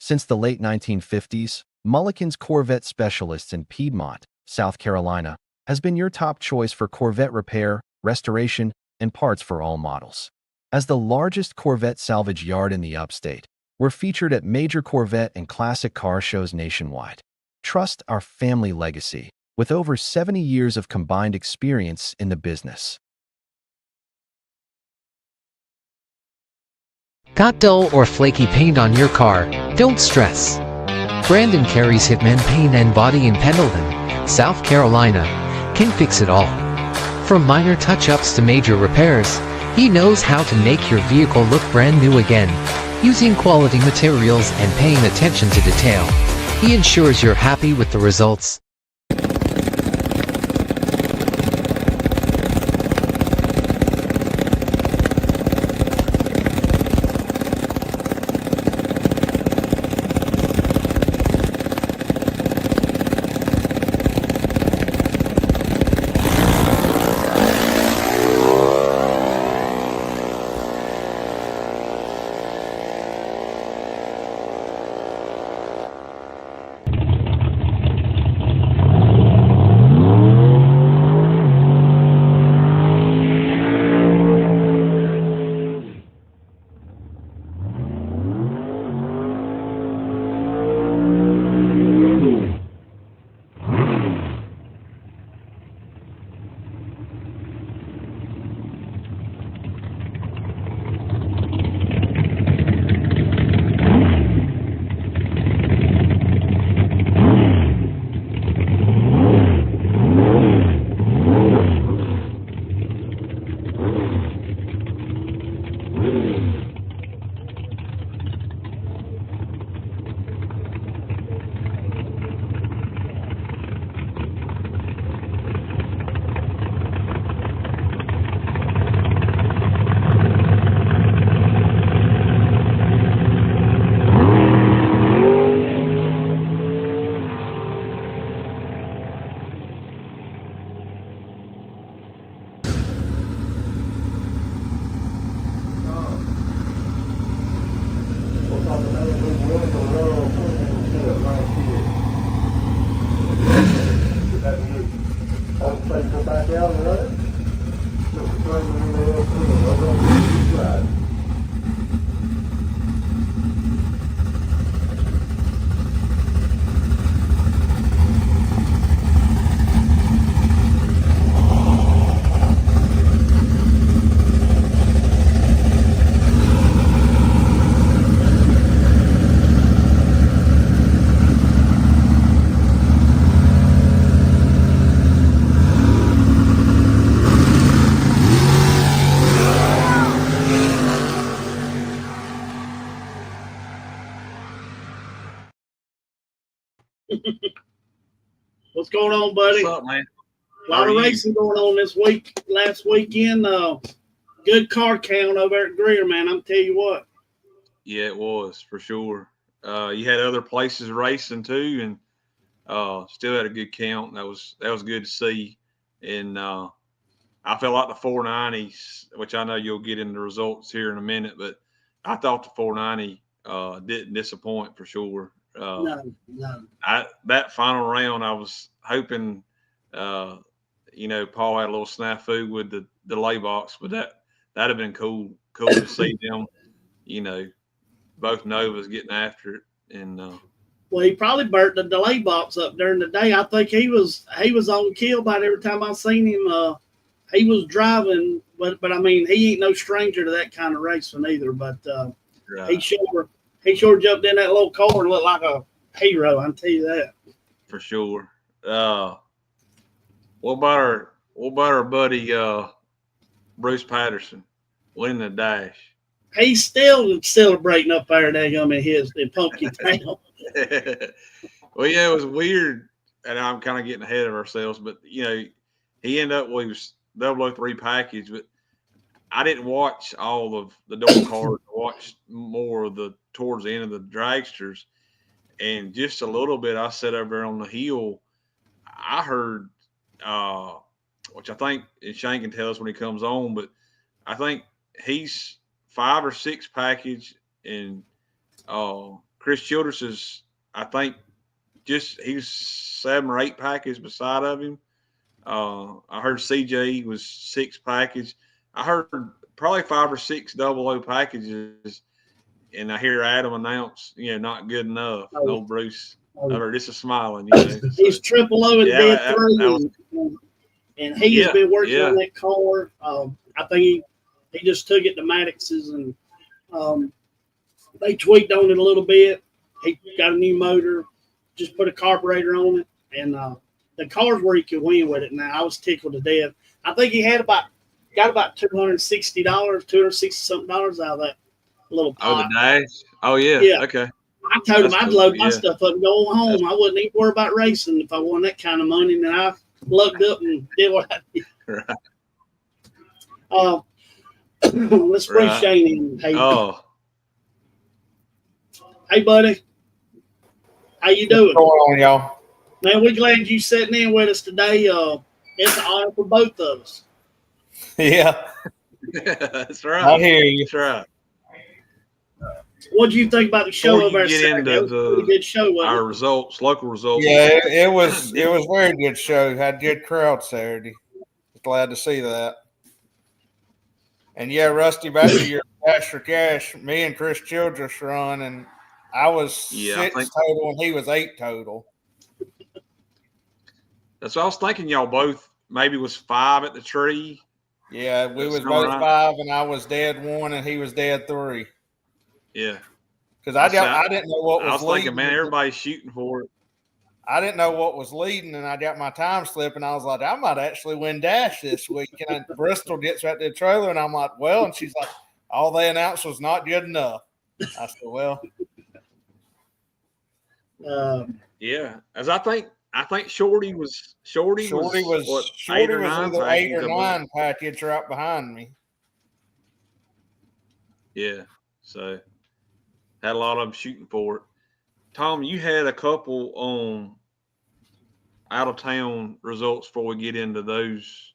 Since the late 1950s, Mulliken's Corvette Specialists in Piedmont, South Carolina, has been your top choice for Corvette repair, restoration, and parts for all models. As the largest Corvette salvage yard in the upstate, we're featured at major Corvette and classic car shows nationwide. Trust our family legacy with over 70 years of combined experience in the business. Got dull or flaky paint on your car? Don't stress. Brandon carries Hitman Paint and Body in Pendleton, South Carolina, can fix it all. From minor touch-ups to major repairs, he knows how to make your vehicle look brand new again, using quality materials and paying attention to detail. He ensures you're happy with the results. What's going on, buddy? What's up, man? A lot of racing going on this week. Last weekend, good car count over at Greer, man. I'm tell you what. Yeah, it was for sure. You had other places racing too, and still had a good count. That was good to see. And I felt like the 490s, which I know you'll get into the results here in a minute, but I thought the 490 didn't disappoint for sure. No. That final round, I was hoping, Paul had a little snafu with the delay box, but that'd have been cool to see them, both Novas getting after it. And well, he probably burnt the delay box up during the day. I think he was on kill about every time I seen him. He was driving, but I mean, he ain't no stranger to that kind of racing either. But right. He sure jumped in that little car and looked like a hero. I can tell you that. For sure. What about our buddy Bruce Patterson winning the dash? He's still celebrating up there in Pumpkin Town. Well, yeah, it was weird, and I'm kind of getting ahead of ourselves, but he ended up with his 003 package, but I didn't watch all of the door cars. I watched more of towards the end of the dragsters, and just a little bit. I sat over there on the hill. I heard, which I think Shane can tell us when he comes on, but I think he's 5 or 6 package, and Chris Childress is, I think, he's 7 or 8 package beside of him. I heard CJ was 6 package. I heard probably 5 or 6 double O packages, and I hear Adam announce, not good enough. Oh. No Bruce. Oh. I heard this is smiling. He's triple O and dead that 3, was, and he has been working yeah. on that car. I think he just took it to Maddox's, and they tweaked on it a little bit. He got a new motor, just put a carburetor on it, and the car's where he could win with it. Now I was tickled to death. I think he got about $260, $260 something out of that little pot. Oh, the dash. Oh yeah. Yeah. Okay. I told him I'd load my Yeah. stuff up and go home. I wouldn't even worry about racing if I won that kind of money. And I lugged up and did what I did. Right. Let's bring Right. Shane in. Hey, Oh, hey, buddy. How you doing? What's going on, y'all? Man, we're glad you sitting in with us today. It's an honor for both of us. Yeah, that's I right. hear you. That's right. What do you think about the show Before over you at get Saturday? into It was a pretty good show, wasn't Our it? results, local results. Yeah, it was a very good show. Had good crowd Saturday. Glad to see that. And yeah, Rusty, back to your Cash for Cash. Me and Chris Childress run, and I was Yeah, I 6 think- total, and he was 8 total. That's what I was thinking. Y'all both maybe was 5 at the tree. Yeah, we That's was all both right. 5, and I was dead 1, and he was dead 3. Yeah. Because I didn't know what I was was thinking, leading. man, everybody's shooting for it. I didn't know what was leading, and I got my time slip, and I was like, I might actually win Dash this week. And Bristol gets right to the trailer, and I'm like, well, and she's like, all they announced was not good enough. I said, well, Yeah. As I think Shorty was what, 8 Shorty or was 9 either 8 packages, or I believe. 9 package right behind me. Yeah. So had a lot of them shooting for it. Tom, you had a couple out of town results before we get into those.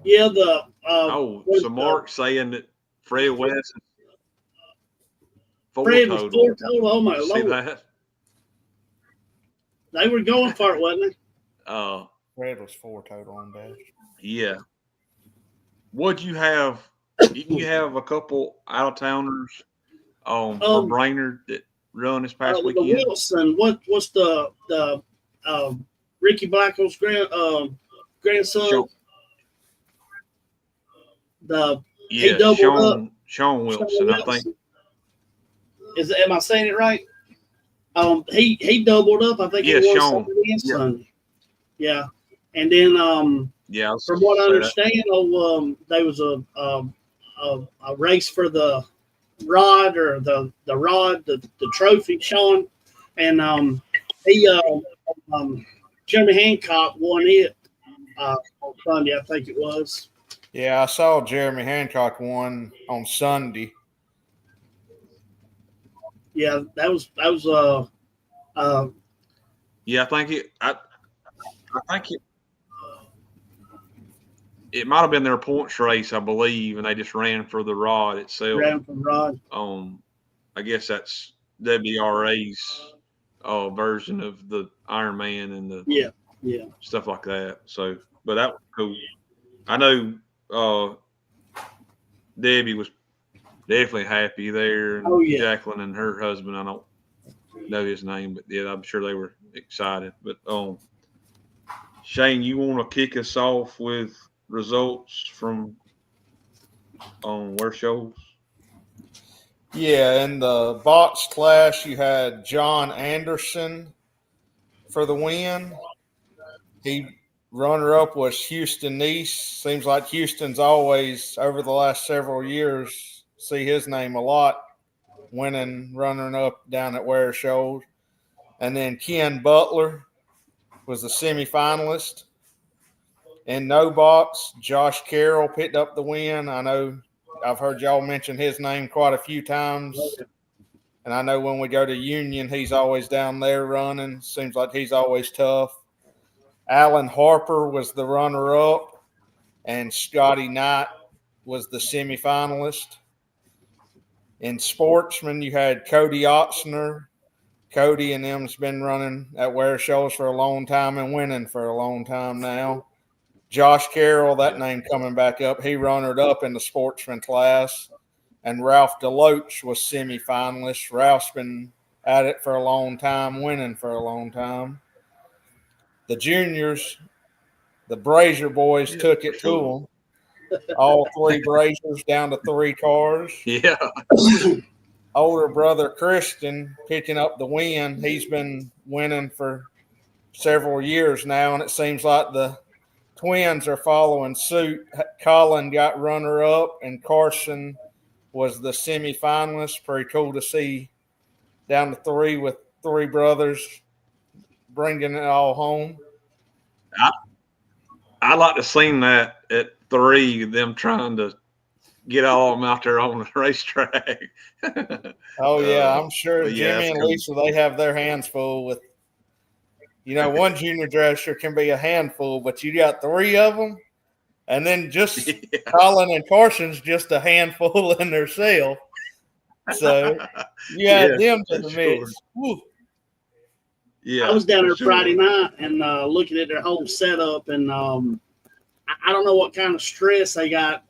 Yeah, So Mark's saying that Fred West is 4 Fred was total. 4 total. Oh my You see Lord. that? They were going for it, wasn't they? Red was 4 total on Dash. Yeah. What'd you have? Didn't you have a couple out of towners for Brainerd that run this past The weekend? Wilson. What's the Ricky Blackwell's grandson? Sean, He doubled up. Sean Wilson, I think. Am I saying it right? He doubled up. I think Yeah, he won Sean. Saturday and Sunday. Yeah, and then Yeah, I was from what I gonna say understand, there was a race for the rod or the trophy, Sean, and Jeremy Hancock won it on Sunday, I think it was. Yeah, I saw Jeremy Hancock won on Sunday. Yeah, that was Yeah, I think it might have been their points race, I believe, and they just ran for the rod itself. ran from rod. I guess that's WRA's version of the Iron Man and the Yeah. stuff like that. So, but that was cool. I know Debbie was definitely happy there. And Oh, yeah. Jacqueline and her husband, I don't know his name, but yeah, I'm sure they were excited. But Shane, you want to kick us off with results from where shows? Yeah, in the box class, you had John Anderson for the win. Runner-up was Houston Neese. Seems like Houston's always, over the last several years, see his name a lot, winning, running up down at Ware Shoals. And then Ken Butler was the semifinalist. In no box, Josh Carroll picked up the win. I know I've heard y'all mention his name quite a few times. And I know when we go to Union, he's always down there running. Seems like he's always tough. Alan Harper was the runner-up, and Scotty Knight was the semifinalist. In sportsmen, you had Cody Otzner. Cody and them's been running at Ware Shows for a long time and winning for a long time now. Josh Carroll, that name coming back up, he runnered up in the sportsman class. And Ralph Deloach was semifinalist. Ralph's been at it for a long time, winning for a long time. The juniors, the Brazier boys took it to them. All three Braziers down to 3 cars. Yeah. Older brother Christian picking up the win. He's been winning for several years now, and it seems like the twins are following suit. Colin got runner-up, and Carson was the semifinalist. Pretty cool to see down to 3 with 3 brothers bringing it all home. I like to see that at 3, them trying to get all of them out there on the racetrack. Oh, yeah, I'm sure yeah, Jimmy and cool. Lisa, they have their hands full with, one junior dresser can be a handful, but you got 3 of them, and then just Colin and Carson's just a handful in themselves. So you add them to the mix. Sure. Yeah, I was down there sure. Friday night and looking at their whole setup, and I don't know what kind of stress they got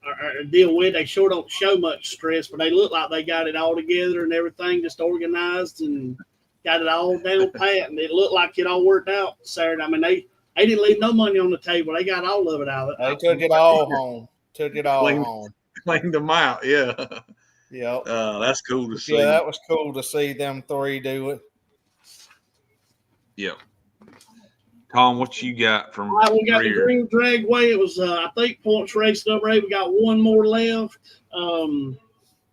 or deal with. They sure don't show much stress, but they look like they got it all together and everything, just organized and got it all down pat. And it looked like it all worked out Saturday. I mean, they didn't leave no money on the table. They got all of it out of it. They took it all home. Home. Cleaned them out. Yeah. Yep. That's cool to see. Yeah, that was cool to see them 3 do it. Yep. Tom, what you got from All right, we got Greer? the Green Dragway. It was, I think, points race number 8. We got 1 more left. The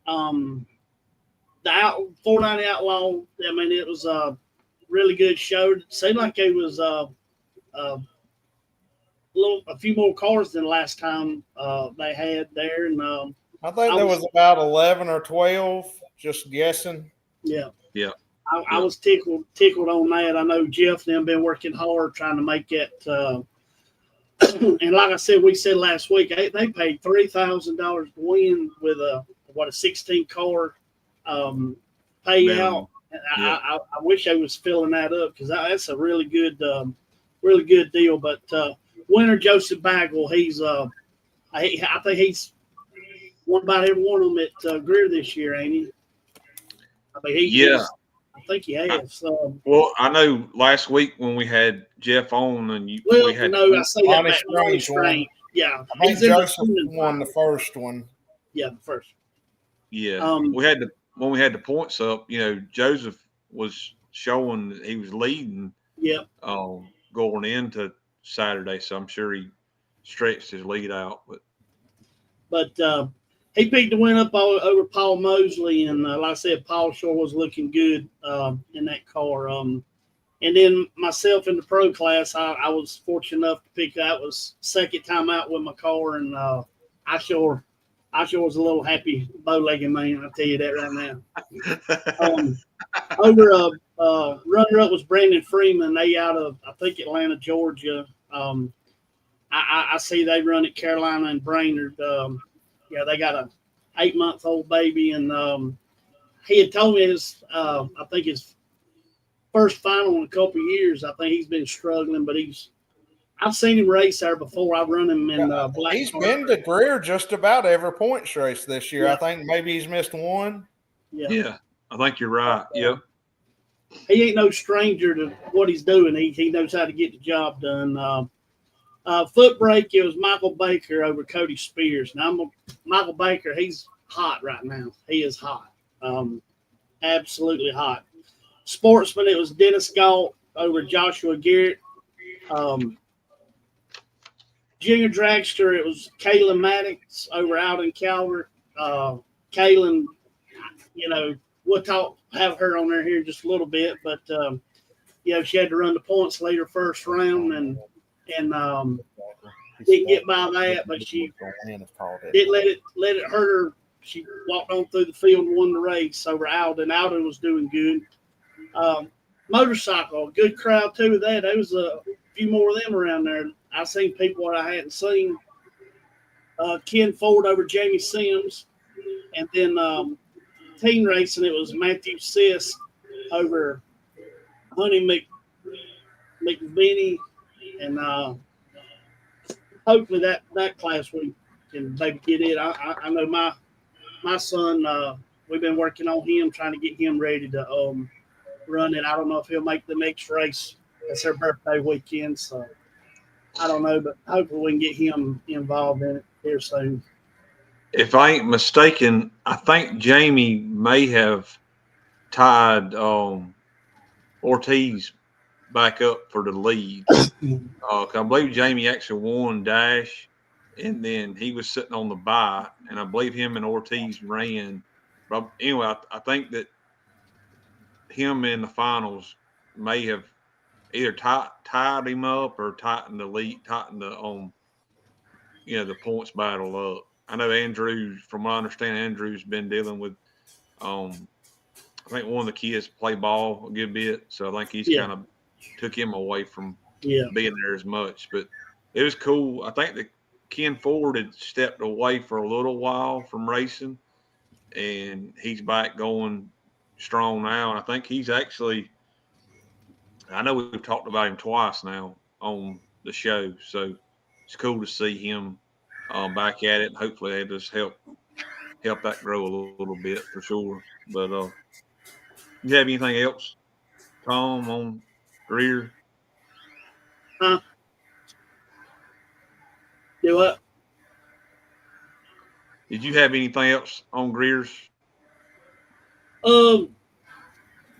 490 Outlaw, I mean, it was a really good show. It seemed like it was a few more cars than last time they had there. And I think there was about 11 or 12, just guessing. yeah. Yeah. I was tickled on that. I know Jeff and them been working hard trying to make it. And like I said, we said last week, they paid $3,000 to win with a 16 car payout. Yeah. I wish I was filling that up because that's a really good deal. But winner Joseph Bagwell, I think he's won about every one of them at Greer this year, ain't he? I mean, I think he has. Well, I know last week when we had Jeff on, and we had I say that Honest back. Strange. Yeah, I think Joseph won the first one. Yeah, the first. Yeah, we had when we had the points up. Joseph was showing that he was leading. Yeah. Going into Saturday, so I'm sure he stretched his lead out. But he picked the win up over Paul Mosley, and like I said, Paul sure was looking good in that car. And then myself in the pro class, I was fortunate enough to pick that. Was second time out with my car, and I sure was a little happy bow-legged man. I'll tell you that right now. Over runner-up was Brandon Freeman. They out of, I think, Atlanta, Georgia. I see they run at Carolina and Brainerd. They got a 8-month-old baby, and he had told me I think his first final in a couple of years. I think he's been struggling, but I've seen him race there before. I've run him in Black. He's been to Greer just about every points race this year. Yeah. I think maybe he's missed one. yeah, I think you're right. Yeah. He ain't no stranger to what he's doing. He knows how to get the job done. Foot brake, it was Michael Baker over Cody Spears. Now, Michael Baker, he's hot right now. He is hot. Absolutely hot. Sportsman, it was Dennis Galt over Joshua Garrett. Junior dragster, it was Kaylin Maddox over Alden Calvert. Kaylin, we'll have her on there here in just a little bit, but she had to run the points later first round and didn't get by that, but she didn't let it hurt her. She walked on through the field and won the race over Alden. Alden was doing good. Motorcycle, a good crowd too with that. There was a few more of them around there. I seen people that I hadn't seen. Ken Ford over Jamie Sims. And then team racing, it was Matthew Sisk over Honey McVinney, and hopefully that class we can maybe get it. I know my son. We've been working on him, trying to get him ready to run it. I don't know if he'll make the next race. It's their birthday weekend, so I don't know, but hopefully we can get him involved in it here soon. If I ain't mistaken, I think Jamie may have tied Ortiz back up for the lead. I believe Jamie actually won Dash, and then he was sitting on the bye, and I believe him and Ortiz ran. But anyway, I think that him in the finals may have either tied him up or tightened the the points battle up. I know Andrews, from what I understand, Andrews been dealing with I think one of the kids play ball a good bit, so I think he's kind of took him away from being there as much. But it was cool. I think that Ken Ford had stepped away for a little while from racing, and he's back going strong now. And I think he's actually, I know we've talked about him twice now on the show, so it's cool to see him back at it. Hopefully, they just help that grow a little bit for sure. But you have anything else, Tom, on Greer? Do what? Did you have anything else on Greer's?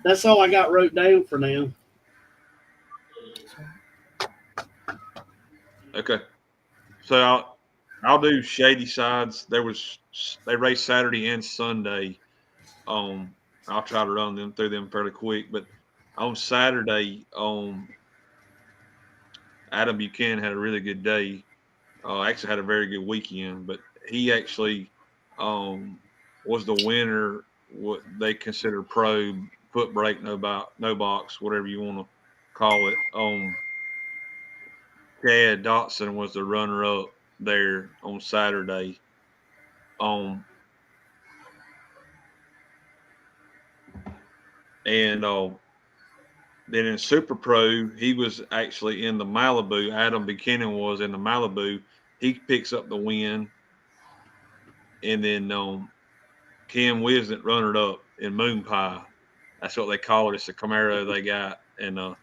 That's all I got wrote down for now. Okay, so I'll do Shady Sides. They raced Saturday and Sunday. I'll try to run them through them fairly quick. But on Saturday, Adam Buchanan had a really good day. Actually had a very good weekend, but he actually was the winner. What they consider pro foot brake, no box, whatever you want to call it. Chad Dotson was the runner-up there on Saturday. And then in Super Pro, he was actually in the Malibu. Adam Buchanan was in the Malibu. He picks up the win. And then Cam Wisn't runner-up in Moon Pie. That's what they call it. It's a Camaro they got. And I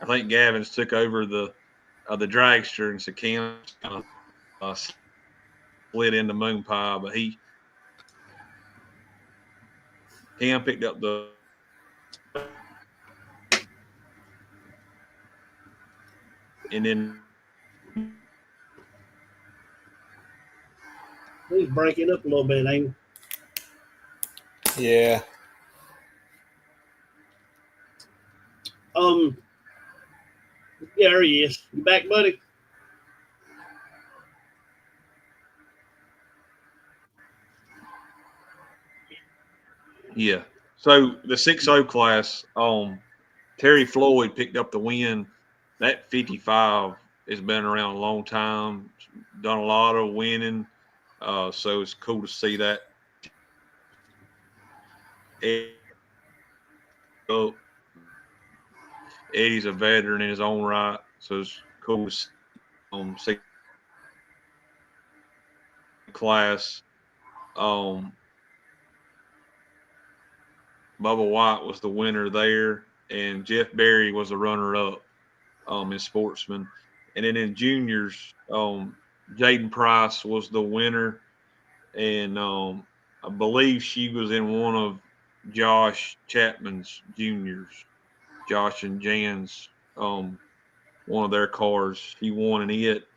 think Gavin's took over the dragster, and so Cam slid into Moon Pie. But Cam picked up the and then He's breaking up a little bit, ain't he? Yeah. Yeah, there he is. You back, buddy? Yeah. So the 6-0 class, Terry Floyd picked up the win. That 55 has been around a long time, done a lot of winning. So it's cool to see that. Eddie's a veteran in his own right, so it's cool to see class. Bubba White was the winner there, and Jeff Berry was the runner-up in sportsman. And then in juniors, Jaden Price was the winner, and I believe she was in one of Josh Chapman's juniors, Josh and Jan's, one of their cars. He won in it,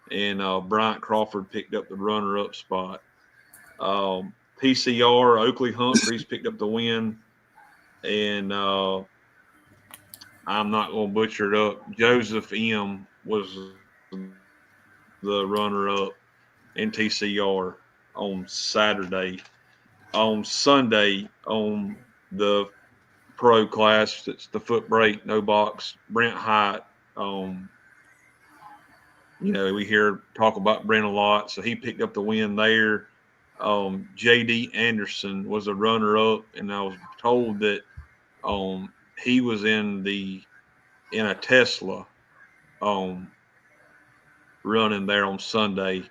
and Bryant Crawford picked up the runner-up spot. PCR, Oakley Humphreys picked up the win, and I'm not going to butcher it up. Joseph M. was the runner-up in TCR on Saturday. On Sunday, on the pro class, it's the foot brake, no box. Brent Hite, we hear talk about Brent a lot, so he picked up the win there. J.D. Anderson was a runner-up, and I was told that he was in a Tesla running there on Sunday.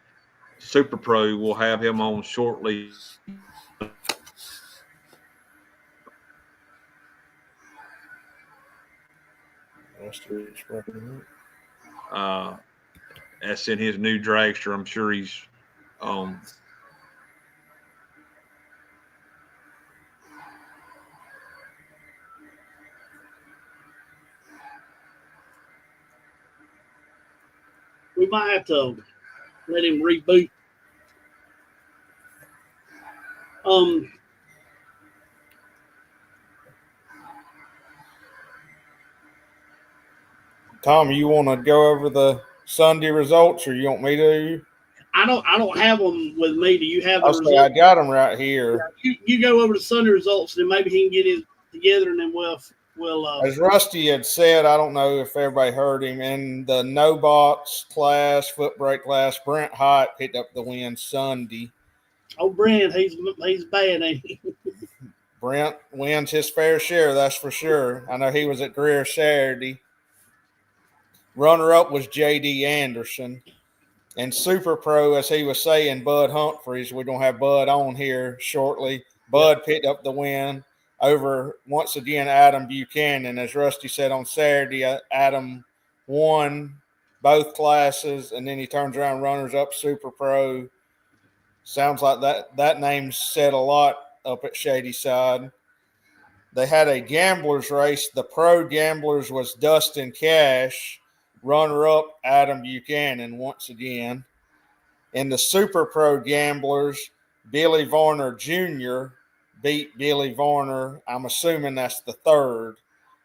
Super Pro will have him on shortly. That's in his new dragster. I'm sure he's We might have to let him reboot. Tom, you want to go over the Sunday results, or you want me to? I don't have them with me. Do you have the I'll say results? I got them right here. You go over the Sunday results, and then maybe he can get it together, and then we'll. As Rusty had said, I don't know if everybody heard him, in the no box class, foot brake class, Brent Hott picked up the win Sunday. Oh, Brent, he's bad, ain't he? Brent wins his fair share, that's for sure. I know he was at Greer Saturday. Runner-up was J.D. Anderson. And Super Pro, as he was saying, Bud Humphreys, we're going to have Bud on here shortly. Bud picked up the win over, once again, Adam Buchanan. As Rusty said on Saturday, Adam won both classes, and then he turns around, runners up Super Pro. Sounds like that name said a lot up at Shadyside. They had a gamblers race. The Pro Gamblers was Dustin Cash, runner-up Adam Buchanan once again. In the Super Pro Gamblers, Billy Varner Jr. beat Billy Varner. I'm assuming that's the third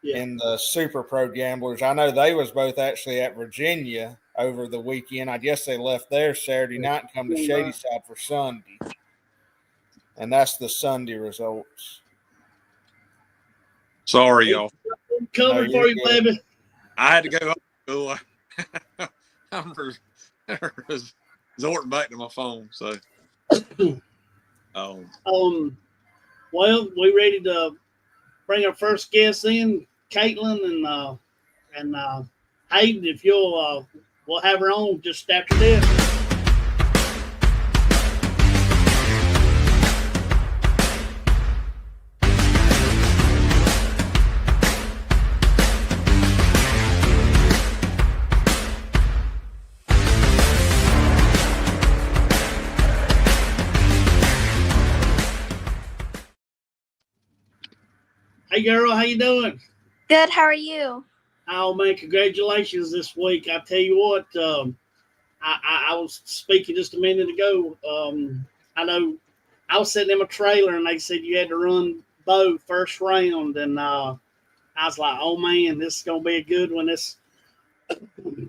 in the Super Pro Gamblers. I know they was both actually at Virginia over the weekend. I guess they left there Saturday night and come to Shadyside for Sunday. And that's the Sunday results. Sorry, y'all. Coming for you, baby. I had to go up. I'm resorting back to my phone. So, well, we ready to bring our first guest in, Caitlin and Hayden. If you'll, we'll have her on just after this. Hey, girl, how you doing? Good. How are you? Oh, man, congratulations this week. I tell you what, I was speaking just a minute ago. I know I was sitting in my trailer, and they said you had to run Bo first round, and I was like, oh, man, this is going to be a good one. This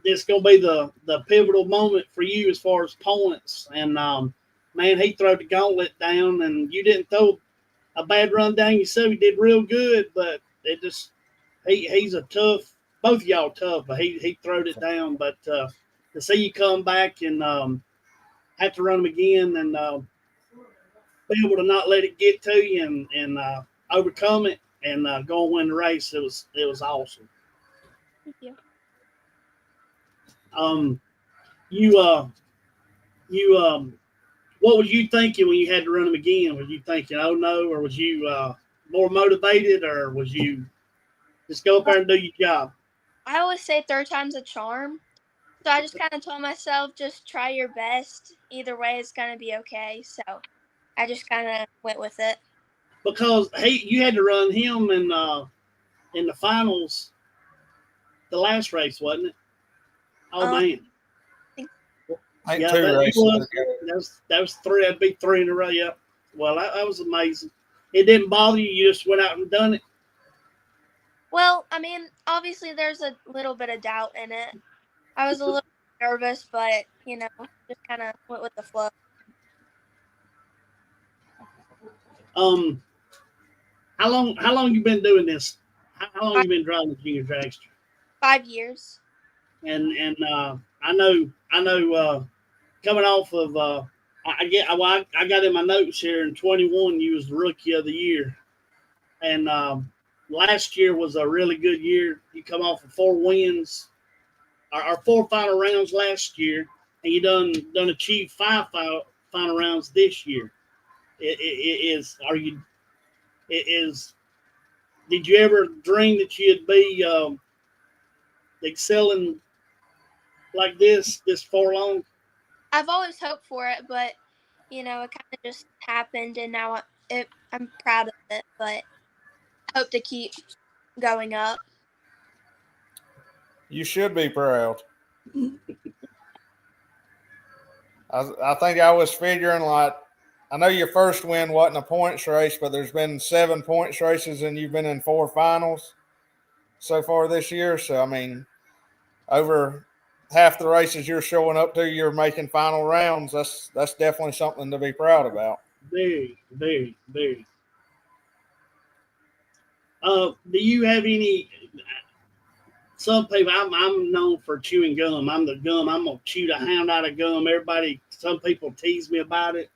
is going to be the pivotal moment for you as far as points. And, man, he threw the gauntlet down, and you didn't throw a bad run down yourself. He did real good, but it just he's a tough. Both of y'all tough, but he throwed it down. But to see you come back and have to run them again and be able to not let it get to you and overcome it and go and win the race, it was awesome. Thank you. What was you thinking when you had to run them again? Was you thinking, oh no, or was you more motivated, or was you just go up there and do your job? I always say third time's a charm. So I just kind of told myself, just try your best. Either way, it's going to be okay. So I just kind of went with it. Because you had to run him in the finals, the last race, wasn't it? Oh man. Yeah, that was three. That'd be three in a row. Yeah. Well, that was amazing. It didn't bother you. You just went out and done it. Well, I mean, obviously there's a little bit of doubt in it. I was a little nervous, but just kind of went with the flow. How long you been doing this? How long you been driving the junior dragster? 5 years. And I know coming off of I got in my notes here in 21. You was the rookie of the year, and last year was a really good year. You come off of 4 wins, our 4 final rounds last year, and you done achieved 5 final rounds this year. It is are you it is did you ever dream that you'd be excelling like this far along? I've always hoped for it, but it kind of just happened, and now I'm proud of it. But I hope to keep going up. You should be proud. I think I was figuring like I know your first win wasn't a points race, but there's been 7 points races and you've been in 4 finals so far this year. So I mean, over half the races you're showing up to, you're making final rounds. That's definitely something to be proud about. Very, very, very. Do you have any? Some people, I'm known for chewing gum. I'm the gum. I'm gonna chew the hound out of gum. Some people tease me about it.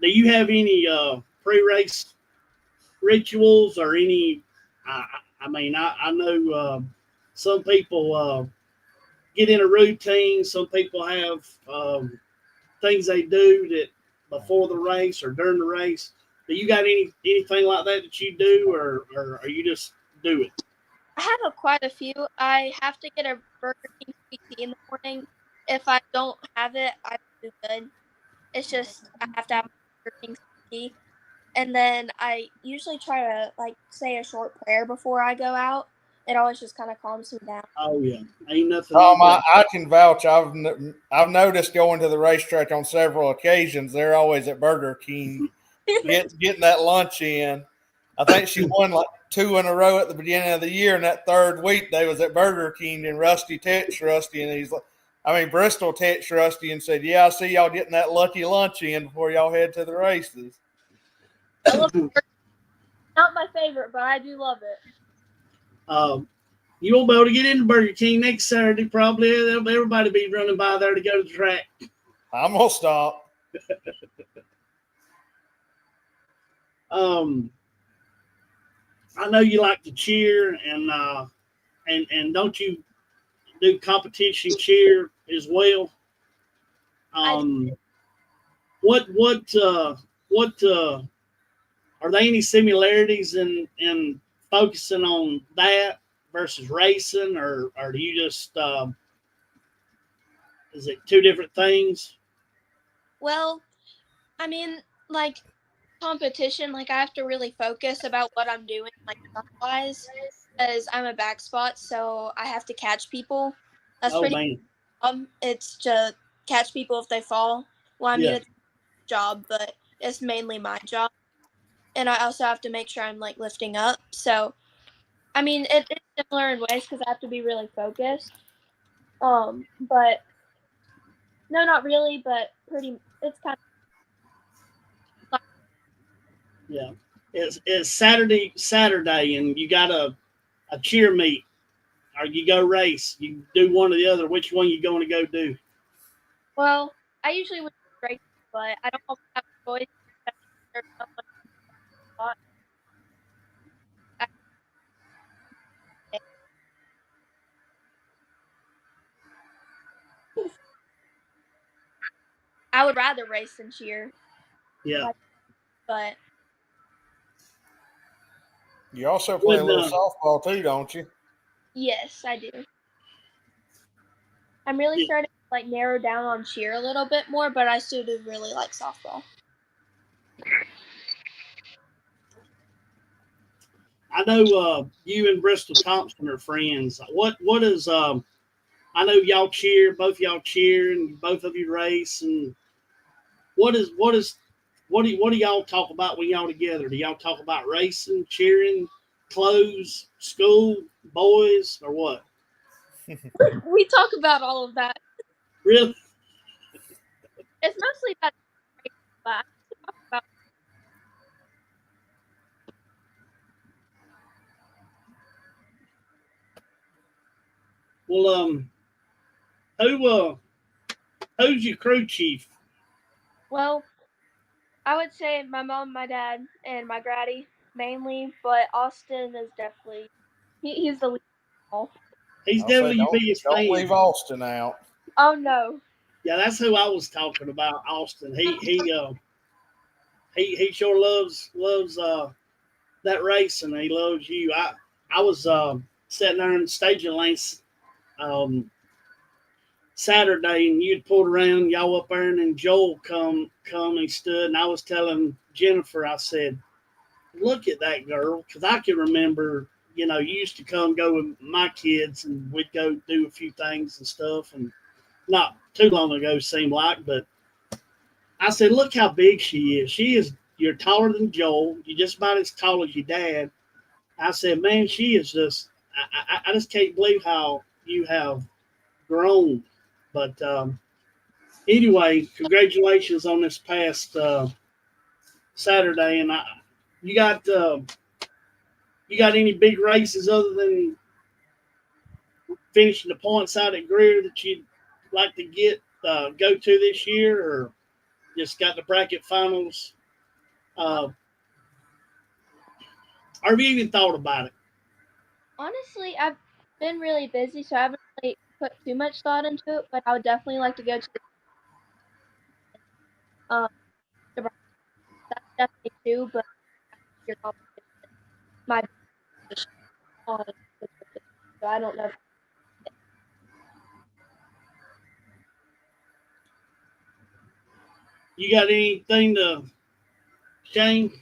Do you have any pre-race rituals or any? I know some people get in a routine. Some people have things they do that before the race or during the race. Do you got anything like that you do, or are you just do it? I have quite a few. I have to get a Burger King sweet tea in the morning. If I don't have it, I don't do good. It's just I have to have Burger King sweet tea. And then I usually try to say a short prayer before I go out. It always just kind of calms me down. Oh yeah, ain't nothing. I can vouch. I've noticed going to the racetrack on several occasions. They're always at Burger King, getting that lunch in. I think she won like 2 in a row at the beginning of the year, and that third week they was at Burger King, and Rusty texted Rusty, and Bristol texted Rusty and said, "Yeah, I see y'all getting that lucky lunch in before y'all head to the races." Not my favorite, but I do love it. You won't be able to get into Burger King next Saturday. Probably everybody be running by there to go to the track. I'm gonna stop. I know you like to cheer, and don't you do competition cheer as well? What are there any similarities in focusing on that versus racing, or do you just is it 2 different things? Well, I mean, competition, I have to really focus about what I'm doing, stuff-wise, because I'm a back spot, so I have to catch people. That's pretty it's to catch people if they fall. Well, I mean, it's a job, but it's mainly my job. And I also have to make sure I'm, lifting up. So, I mean, it's similar in ways because I have to be really focused. But, no, not really, but it's kind of. Yeah. It's Saturday, and you got a cheer meet, or you go race. You do one or the other. Which one you going to go do? Well, I usually would race, but I don't always have a choice. I would rather race than cheer. Yeah. But you also play a little softball too, don't you? Yes, I do. I'm really starting to narrow down on cheer a little bit more, but I still do really like softball. I know you and Bristol Thompson are friends. What is I know y'all cheer, both y'all cheer, and both of you race. And what do y'all talk about when y'all together? Do y'all talk about racing, cheering, clothes, school, boys, or what? We talk about all of that. Really? It's mostly about. Well, who's your crew chief? Well, I would say my mom, my dad, and my granny mainly, but Austin is definitely he's the least of all. He's I'll say definitely your biggest don't fan. leave Austin out. Oh no. Yeah, that's who I was talking about, Austin. He sure loves that race, and he loves you. I was sitting there in the staging lanes Saturday, and you'd pulled around, y'all up there, and then Joel come and stood, and I was telling Jennifer, I said, "Look at that girl," because I can remember, you used to come go with my kids, and we'd go do a few things and stuff, and not too long ago seemed like, but I said, "Look how big she is. You're taller than Joel. You're just about as tall as your dad." I said, "Man, she is just. I just can't believe how you have grown." But anyway, congratulations on this past Saturday, and you got any big races other than finishing the points out at Greer that you'd like to go to this year, or just got the bracket finals? Or have you even thought about it? Honestly, I've been really busy, so I haven't really put too much thought into it. But I would definitely like to go to the that's definitely too. But your competition might be on, so I don't know. You got anything to Shane?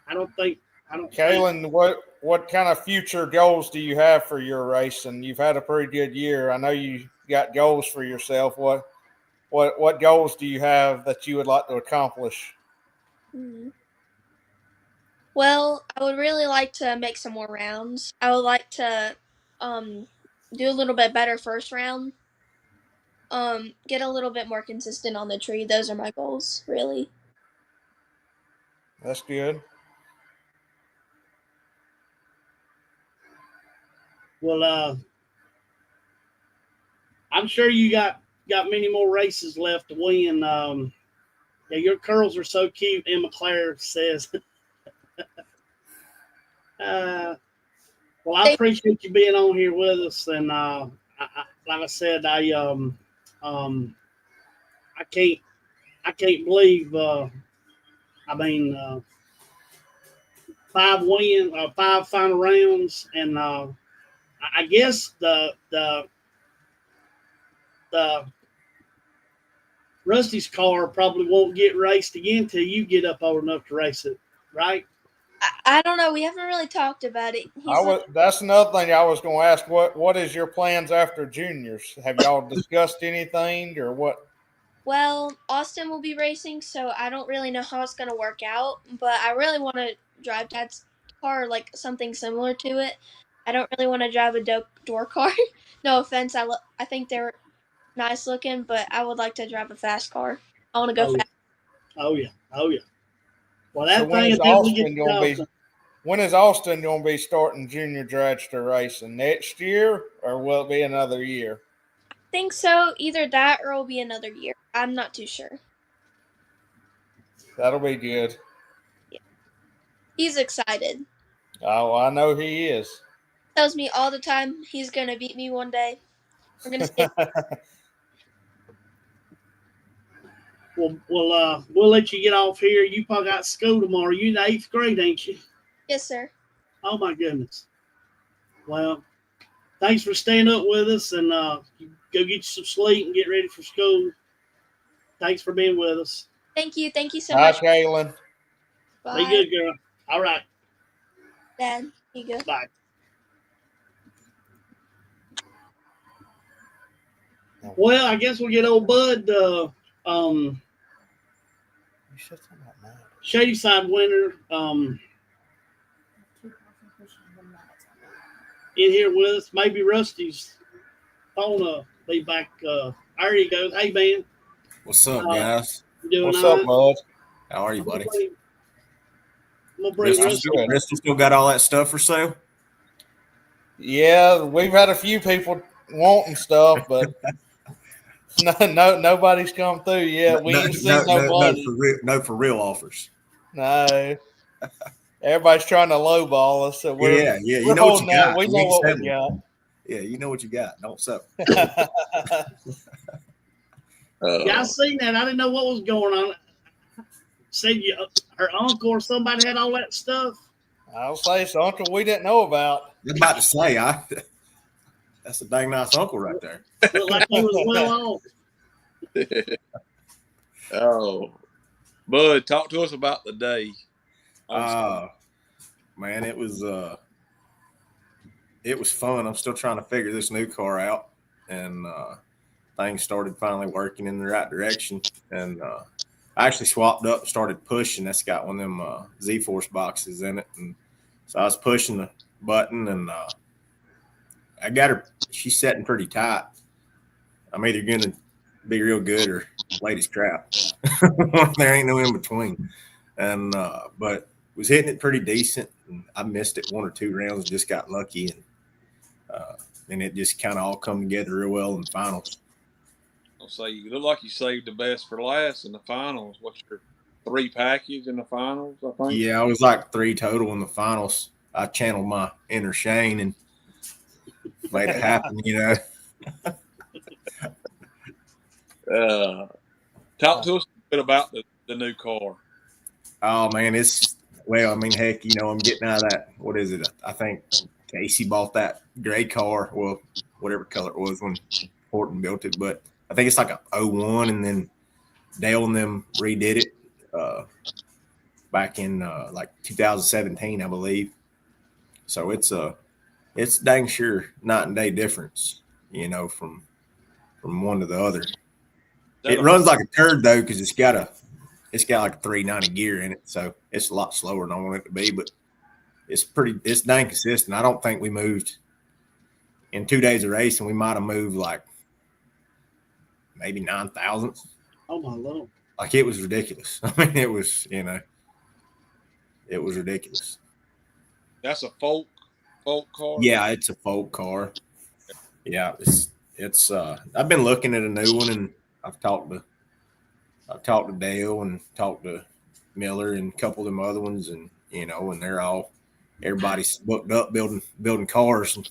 I don't think. Kalen, what kind of future goals do you have for your racing? You've had a pretty good year. I know you got goals for yourself. What goals do you have that you would like to accomplish? Well, I would really like to make some more rounds. I would like to do a little bit better first round. Get a little bit more consistent on the tree. Those are my goals, really. That's good. Well, I'm sure you got many more races left to win. Yeah, your curls are so cute. Emma Claire says. Well, I appreciate you being on here with us, and like I said, I can't believe. Five final rounds, and I guess the Rusty's car probably won't get raced again till you get up old enough to race it, right? I don't know. We haven't really talked about it. That's another thing I was going to ask. What is your plans after juniors? Have y'all discussed anything or what? Well, Austin will be racing, so I don't really know how it's going to work out, but I really want to drive Dad's car, like something similar to it. I don't really want to drive a door car. No offense. I think they're nice looking, but I would like to drive a fast car. I want to go fast. Oh yeah. Well, that So thing is definitely getting tough. When is Austin going to be starting junior dragster racing? Next year, or will it be another year? I think so. Either that or it'll be another year. I'm not too sure. That'll be good. Yeah. He's excited. Oh, I know he is. Tells me all the time he's going to beat me one day. We're going to see. Well, we'll let you get off here. You probably got school tomorrow. You in the 8th grade, ain't you? Yes, sir. Oh, my goodness. Well, thanks for staying up with us, and go get you some sleep and get ready for school. Thanks for being with us. Thank you. Thank you so much. Bye, Kaylin. Bye. Be good, girl. All right. Dad, you go. Bye. Well, I guess we'll get old Bud, Shadyside winner, in here with us. Maybe Rusty's phone be back. There he goes. Hey, man. What's up, guys? What's up, Bud? How are you, buddy? I'm gonna bring Bristol still got all that stuff for sale? Yeah, we've had a few people wanting stuff, but No, nobody's come through yet. We ain't seen nobody. No for real offers. No. Everybody's trying to lowball us. So Yeah. You we're know what you holding out. got. We know what we got. Yeah, you know what you got. Don't sell. Yeah, I seen that. I didn't know what was going on. Said her uncle or somebody had all that stuff. I'll say something we didn't know about. I was about to say, that's a dang nice uncle right there. Looked like he was well off. Oh, Bud, talk to us about the day. Man, it was fun. I'm still trying to figure this new car out, and things started finally working in the right direction. And I actually swapped up, started pushing. That's got one of them Z-Force boxes in it, and so I was pushing the button, and I got her. She's setting pretty tight. I'm either going to be real good or late as crap. There ain't no in between. And but was hitting it pretty decent. And I missed it 1 or 2 rounds. Just got lucky, and it just kind of all come together real well in the finals. I'll say you look like you saved the best for last in the finals. What's your 3 package in the finals? I think. Yeah, I was like 3 total in the finals. I channeled my inner Shane and made it happen. Talk to us a bit about the new car. Oh man, heck, I'm getting out of that. What is it? I think Casey bought that gray car. Well, whatever color it was when Horton built it, but I think it's like a 01, and then Dale and them redid it back in like 2017, I believe. So it's dang sure night and day difference, from one to the other. It runs like a turd though, because it's got like a 390 gear in it, so it's a lot slower than I want it to be. But it's dang consistent. I don't think we moved in 2 days of racing. We might have moved like maybe 9 thousandths. Oh my Lord! Like it was ridiculous. I mean, it was ridiculous. That's a folk car. Yeah, it's a folk car. Yeah, it's. I've been looking at a new one, and I've talked to Dale and talked to Miller and a couple of them other ones, and and everybody's booked up building cars, and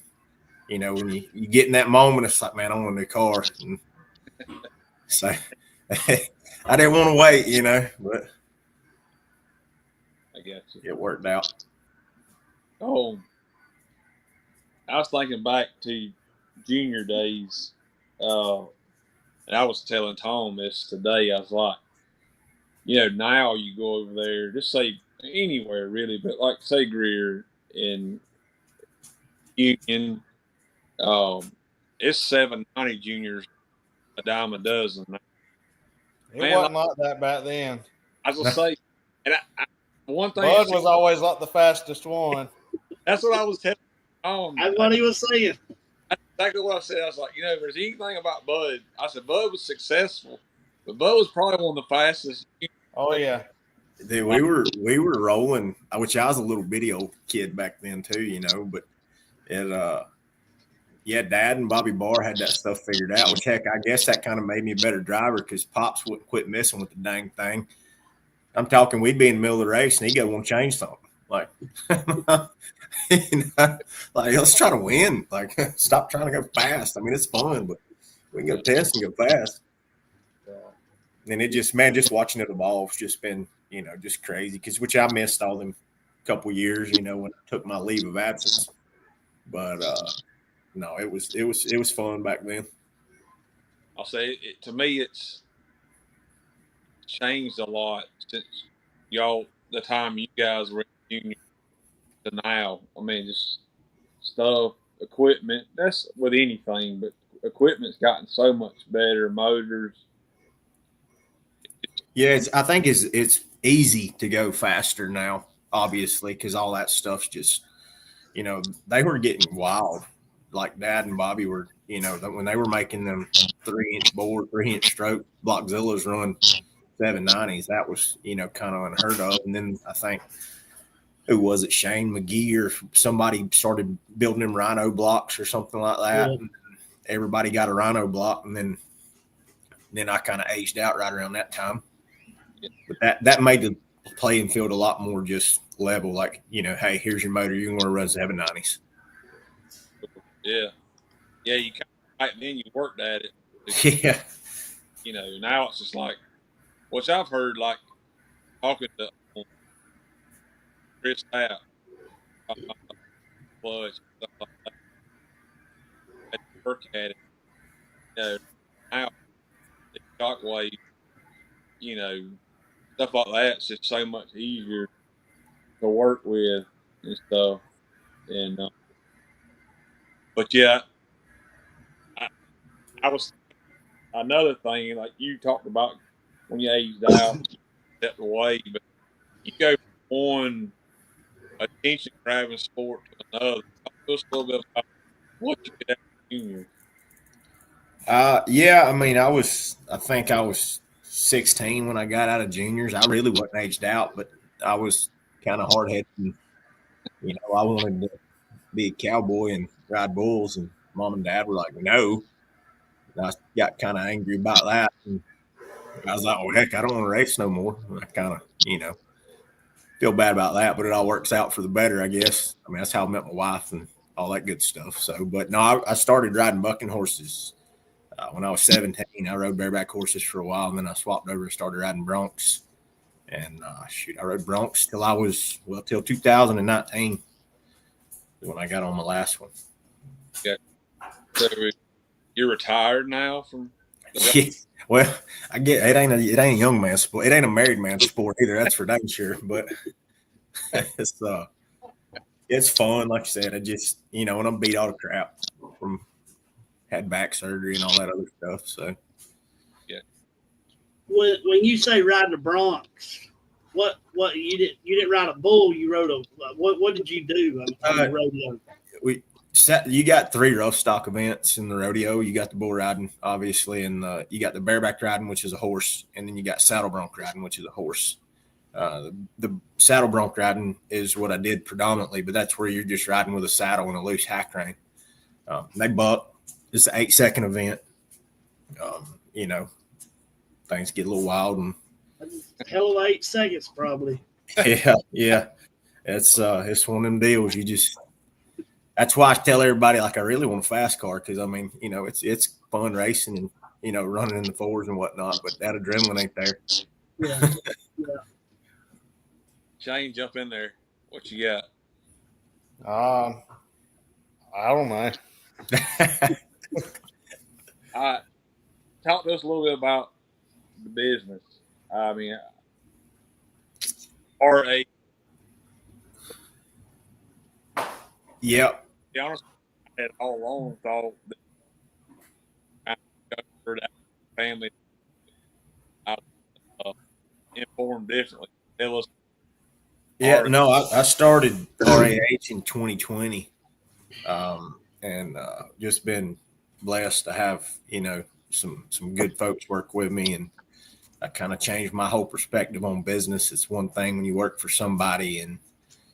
when you get in that moment, it's like, man, I want a new car. And so I didn't want to wait, but I guess it worked out. Oh, I was thinking back to junior days, and I was telling Tom this today. I was like, now you go over there, just say anywhere really, but like say Greer in Union, it's 790 juniors a dime a dozen. It wasn't like that back then. I was gonna say, and one thing Bud was always like the fastest one. That's what I was telling Tom. That's what he was saying. That's exactly what I said. I was like, if there's anything about Bud, I said Bud was successful, but Bud was probably one of the fastest. Oh yeah. Dude, we were rolling, which I was a little bitty old kid back then too, but Dad and Bobby Barr had that stuff figured out, which heck, I guess that kind of made me a better driver because Pops wouldn't quit messing with the dang thing. I'm talking, we'd be in the middle of the race and he'd go, want to change something. Like, like, let's try to win. Like, stop trying to go fast. I mean, it's fun, but we can go test and go fast. And it just watching it evolve has just been, just crazy. Which I missed all them couple years, when I took my leave of absence. But no, it was fun back then. I'll say to me, it's changed a lot since the time you guys were in junior to now. I mean, just stuff, equipment. That's with anything, but equipment's gotten so much better. Motors. Yeah, I think it's easy to go faster now, obviously, because all that stuff's just, they were getting wild. Like Dad and Bobby were, when they were making them 3-inch bore, 3-inch stroke Blockzillas run 790s, that was, kind of unheard of. And then I think, who was it, Shane McGee or somebody started building them Rhino blocks or something like that. Yeah. And everybody got a Rhino block, and then then I kind of aged out right around that time. But that made the playing field a lot more just level. Like, hey, here's your motor. You're going to run 790s. Yeah. Yeah, you kind of, back then you worked at it. Yeah. Now it's just like, which I've heard, like, talking to Chris Tapp, Clutch, stuff like that. They work at it. Now the shockwave, stuff like that's just so much easier to work with and stuff. And but yeah, I was another thing like you talked about when you aged out, stepped away, but you go from one attention grabbing sport to another. Talk to us a little bit about what you did at junior. Yeah, I mean, I think I was 16 when I got out of juniors. I really wasn't aged out, but I was kind of hard headed. I wanted to be a cowboy and ride bulls, and mom and dad were like, no. And I got kind of angry about that. And I was like, oh, heck, I don't want to race no more. And I kind of, feel bad about that, but it all works out for the better, I guess. I mean, that's how I met my wife and all that good stuff. So, but no, I started riding bucking horses when I was 17. I rode bareback horses for a while, and then I swapped over and started riding broncs. And I rode broncs till 2019 when I got on my last one. Yeah. So you're retired now from? Yeah. Well, I get it ain't a young man sport. It ain't a married man sport either. That's for dang sure. But it's fun. Like I said, I just when I'm beat all the crap from had back surgery and all that other stuff. So yeah. When you say riding the broncs, what you didn't ride a bull? You rode what did you do on the rodeo? You got 3 rough stock events in the rodeo. You got the bull riding, obviously, and you got the bareback riding, which is a horse, and then you got saddle bronc riding, which is a horse. The saddle bronc riding is what I did predominantly, but that's where you're just riding with a saddle and a loose hack rein. They buck. It's an 8-second event. Things get a little wild and hell of 8 seconds probably. Yeah. It's one of them deals. That's why I tell everybody, like, I really want a fast car because, I mean, it's fun racing and, running in the fours and whatnot, but that adrenaline ain't there. Yeah. Shane, jump in there. What you got? I don't know. Talk to us a little bit about the business. I mean, RA. Yep. To be honest, I had all along thought that I covered that family. I was informed differently. Tell us. Yeah, no, I started RAH in 2020, and just been blessed to have some good folks work with me, and I kind of changed my whole perspective on business. It's one thing when you work for somebody, and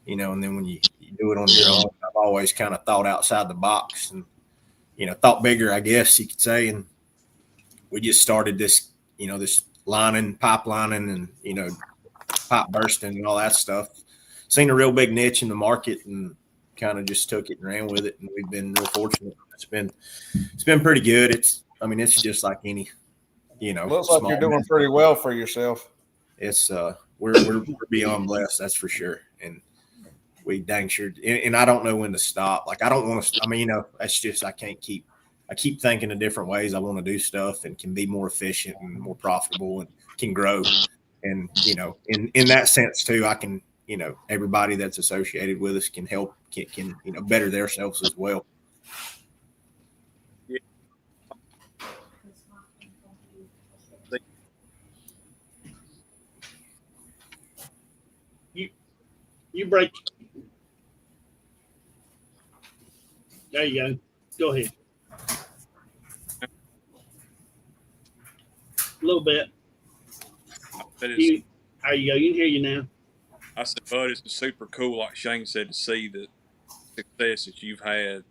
and then when you do it on your own. I've always kind of thought outside the box and thought bigger, I guess you could say. And we just started this this pipelining and pipe bursting and all that stuff. Seen a real big niche in the market and kind of just took it and ran with it, and we've been real fortunate. It's been pretty good. It's just like any looks like you're doing pretty well for yourself. It's we're beyond blessed, that's for sure. And we dang sure, and I don't know when to stop. Like, I don't want to. I mean, that's just I keep thinking of different ways I want to do stuff and can be more efficient and more profitable and can grow. And in that sense too, I can everybody that's associated with us can help can better themselves as well. Yeah. You break. There you go. Go ahead. A little bit. There you go. You can hear you now. I said, Bud, it's super cool, like Shane said, to see the success that you've had,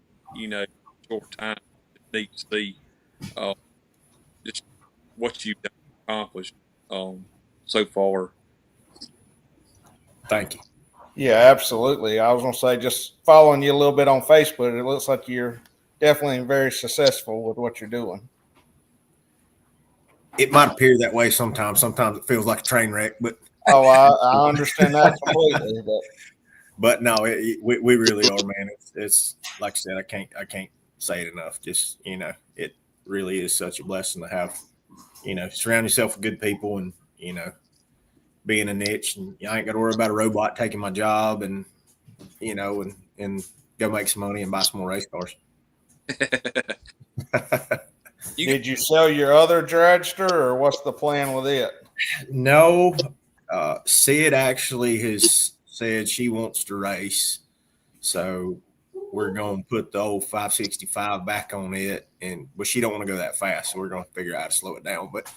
short time. It's neat to see. Just what you've accomplished so far. Thank you. Yeah, absolutely. I was going to say, just following you a little bit on Facebook, it looks like you're definitely very successful with what you're doing. It might appear that way sometimes. Sometimes it feels like a train wreck, but I understand that completely. but no, we really are, man. It's like I said, I can't say it enough. Just, it really is such a blessing to have, surround yourself with good people and, be in a niche, and I ain't got to worry about a robot taking my job, and and go make some money and buy some more race cars. Did you sell your other dragster, or what's the plan with it? No, Sid actually has said she wants to race, so we're going to put the old 565 back on it, but she don't want to go that fast, so we're going to figure out how to slow it down. But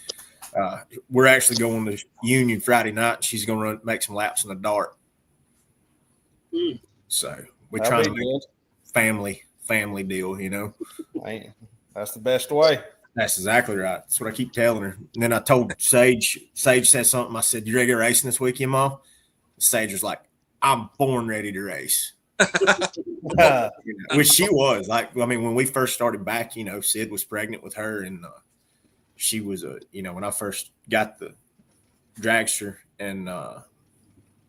we're actually going to Union Friday night. She's going to make some laps in the dark. So we're trying to make a family deal, Man, that's the best way. That's exactly right. That's what I keep telling her. And then I told Sage. Sage said something. I said, "You ready to go racing this weekend, Mom?" Sage was like, "I'm born ready to race." Which she was. When we first started back, Sid was pregnant with her, and she was when I first got the dragster, and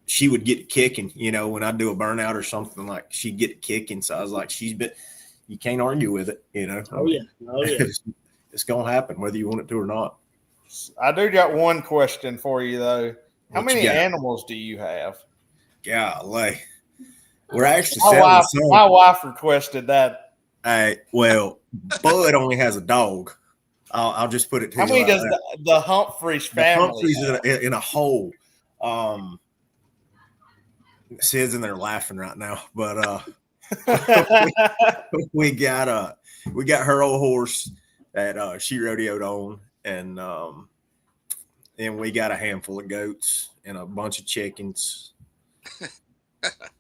she would get it kicking, when I do a burnout or something, like she'd get it kicking. So I was like, you can't argue with it, Oh yeah. It's going to happen whether you want it to or not. I do got one question for you, though. How What you many got? animals do you have? Golly. We're actually My selling wife requested that. well, Bud only has a dog. I'll just put it to How you many like does that. the Humphreys family Humphrey's have? in a hole. Sid's in there laughing right now, but we got her old horse that she rodeoed on, and we got a handful of goats and a bunch of chickens,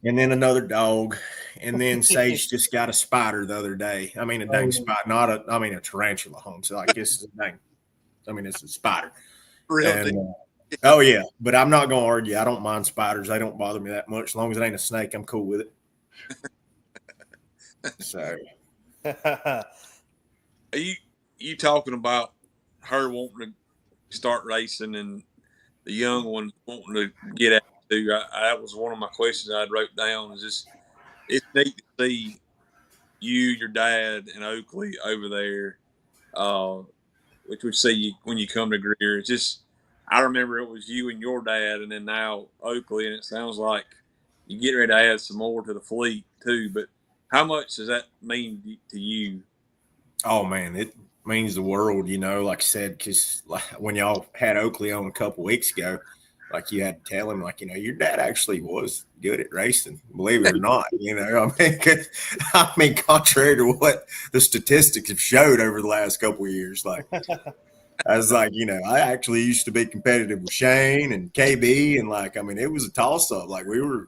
and then another dog, and then Sage just got a spider the other day. I mean, a dang spider, a tarantula home. So like this is a dang. It's a spider. Really? And, oh yeah, but I'm not gonna argue. I don't mind spiders. They don't bother me that much. As long as it ain't a snake, I'm cool with it. So, Are you talking about her wanting to start racing and the young one wanting to get out too? That was one of my questions I wrote down. It's neat to see you, your dad, and Oakley over there, which we see you when you come to Greer. It's just, I remember it was you and your dad, and then now Oakley, and it sounds like you get ready to add some more to the fleet too. But how much does that mean to you? oh man, it means the world, like I said, because when y'all had Oakley on a couple weeks ago, like you had to tell him, like, your dad actually was good at racing, believe it or not. Contrary to what the statistics have showed over the last couple of years, like I was like, I actually used to be competitive with Shane and KB, and it was a toss up. Like you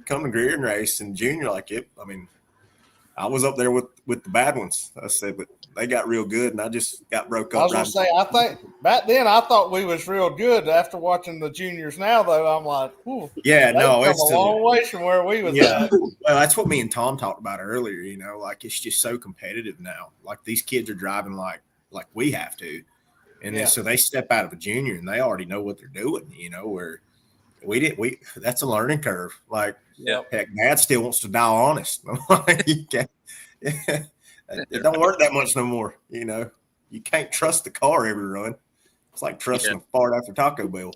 come to Greer and race in junior, like it. I was up there with the bad ones. I said, but they got real good, and I just got broke up. I was going to say, I think back then I thought we was real good. After watching the juniors now, though, I'm like, whew, yeah, no, it's a long ways from where we was at. Well, that's what me and Tom talked about earlier. Like it's just so competitive now. Like these kids are driving like we have to, and then so they step out of a junior and they already know what they're doing. Where that's a learning curve. Like, heck, Dad still wants to die honest. It don't work that much no more. You can't trust the car every run. It's like trusting a fart after Taco Bell.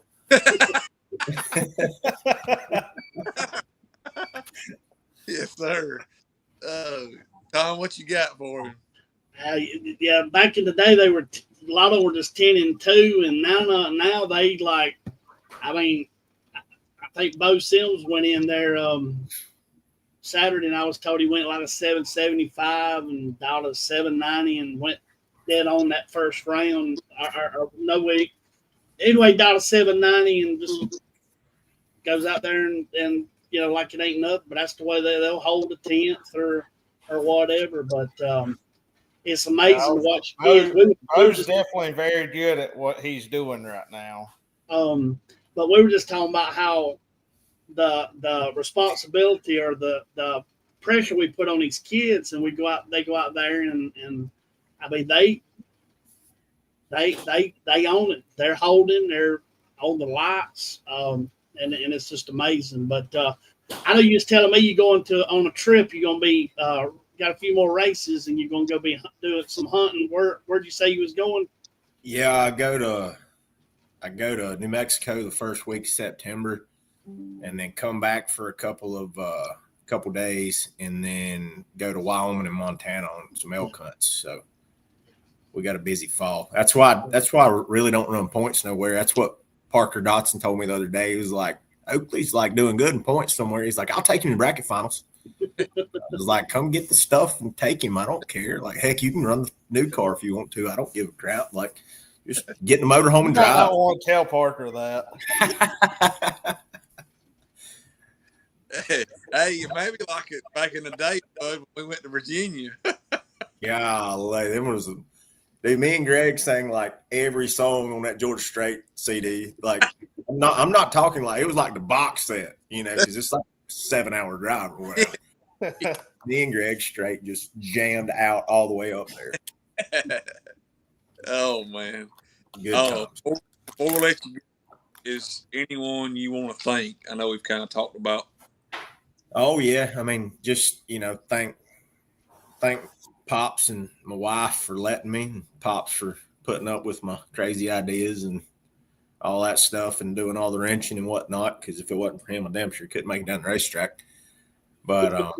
Yes, sir. Tom, what you got for him? Yeah, back in the day, they were a lot of them were just 10-2, and now they like. I think Bo Sims went in there Saturday, and I was told he went like a 775 and dialed a 790 and went dead on that first round. Anyway, dialed a 790 and just goes out there and like it ain't nothing. But that's the way they'll hold the 10th or whatever. But it's amazing to watch kids. Bo's definitely very good at what he's doing right now. But we were just talking about how the responsibility or the pressure we put on these kids, and they go out there and I mean they own it. They're holding, they're on the lights, and it's just amazing. But I know you was telling me you're going on a trip. You're gonna be got a few more races, and you're gonna go be doing some hunting. Where'd you say you was going? Yeah, I go to New Mexico the first week of September, and then come back for a couple days, and then go to Wyoming and Montana on some elk hunts. So we got a busy fall. That's why I really don't run points nowhere. That's what Parker Dotson told me the other day. He was like, Oakley's like doing good in points somewhere. He's like, I'll take him to bracket finals. I was like, come get the stuff and take him. I don't care. Like, heck, you can run the new car if you want to. I don't give a crap. Like, just get in the motor home and drive. I don't want to tell Parker that. Hey, maybe like it back in the day when we went to Virginia. Yeah, dude, me and Greg sang like every song on that Georgia Strait CD. Like, I'm not talking like it was like the box set, because it's like a 7-hour drive or whatever. Me and Greg straight just jammed out all the way up there. Oh man, Good times. Before we let you go, is anyone you want to thank? I know we've kind of talked about. Oh yeah, I mean, just thank Pops and my wife for letting me, and Pops for putting up with my crazy ideas and all that stuff, and doing all the wrenching and whatnot. Because if it wasn't for him, I damn sure couldn't make it down the racetrack. But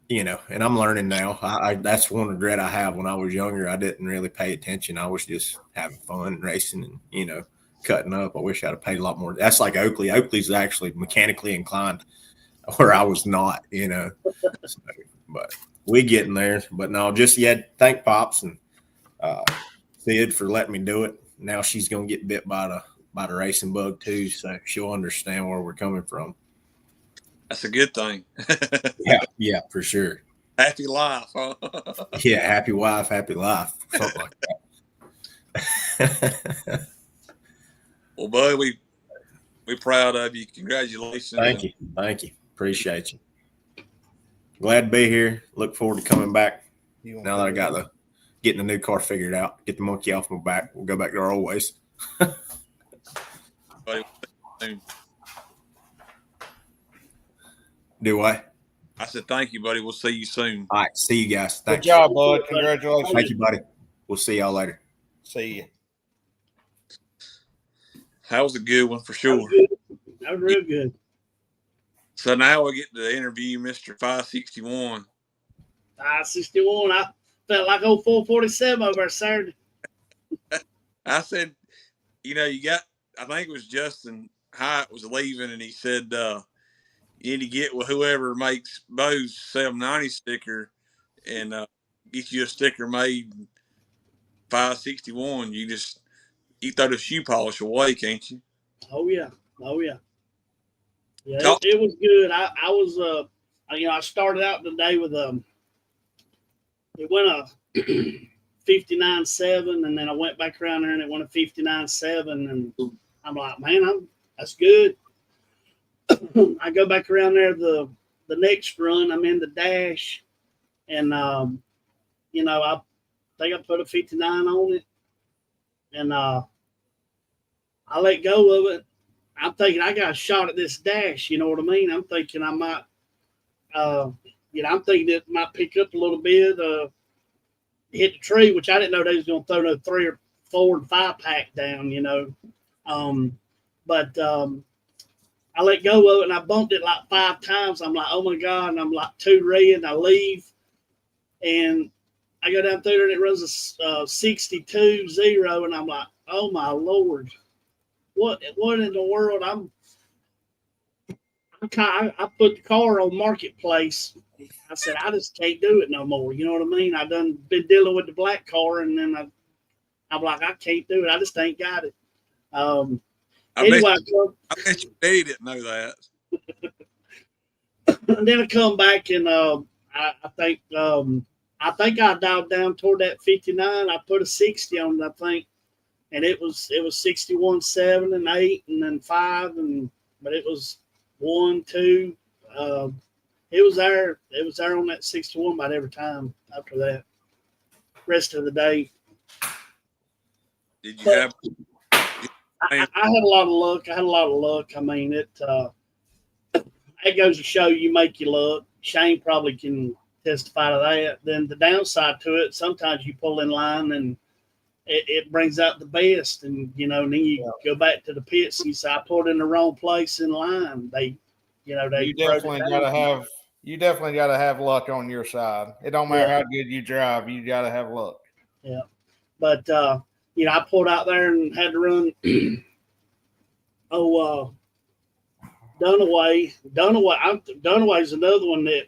and I'm learning now. That's one regret I have. When I was younger, I didn't really pay attention. I was just having fun and racing and cutting up. I wish I'd have paid a lot more. That's like Oakley. Oakley's actually mechanically inclined, where I was not. So, but we getting there. But no, just thank Pops and Sid for letting me do it. Now she's gonna get bit by the racing bug too, so she'll understand where we're coming from. That's a good thing. Yeah, for sure. Happy life, huh? Yeah, happy wife, happy life, something like that. Well, bud, we're proud of you. Congratulations. Thank you. Appreciate you. Glad to be here. Look forward to coming back. Now that I got getting the new car figured out, get the monkey off my back. We'll go back to our old ways. Do what? I said thank you, buddy. We'll see you soon. All right. See you guys. Thanks. Good job, bud. Congratulations. Thank you, buddy. We'll see y'all later. See you. That was a good one for sure. That was real good. So now we get to interview Mr. 561. 561. I felt like 447 over Saturday. I said, you got, I think it was Justin Hyatt was leaving, and he said, you need to get with whoever makes Bo's 790 sticker and get you a sticker made 561. You throw the shoe polish away, can't you? Oh yeah. Yeah, it was good. I was I started out today with it went a 59.7, and then I went back around there and it went a 59.7, and I'm like, man, that's good. I go back around there the next run. I'm in the dash, and I think I put a 59 on it, and I let go of it. I'm thinking I got a shot at this dash. You know what I mean? I'm thinking I might, I'm thinking it might pick up a little bit, hit the tree, which I didn't know they was going to throw no 3 or 4 and 5 pack down. But I let go of it and I bumped it like 5 times. I'm like, oh my God. And I'm like 2 red, and I leave. And I go down through there and it runs a 62.0. And I'm like, oh my Lord. What in the world? I put the car on Marketplace. I said, I just can't do it no more. You know what I mean? I done been dealing with the black car, and then I'm like, I can't do it. I just ain't got it. Anyway, I bet your daddy didn't know that. And then I come back, and I think I I think I dialed down toward that 59. I put a 60 on it, I think, and it was 61, 7, and 8, and then 5, but it was 1, 2. It was there. It was there on that 61 about every time after that. Rest of the day. Did you But have? I had a lot of luck. I mean, it goes to show you make your luck. Shane probably can testify to that. Then the downside to it, sometimes you pull in line and it brings out the best, and then you go back to the pits and you say, I pulled in the wrong place in line. They You definitely gotta have luck on your side. It don't matter how good you drive, you gotta have luck. Yeah. But I pulled out there and had to run Dunaway. Dunaway's another one that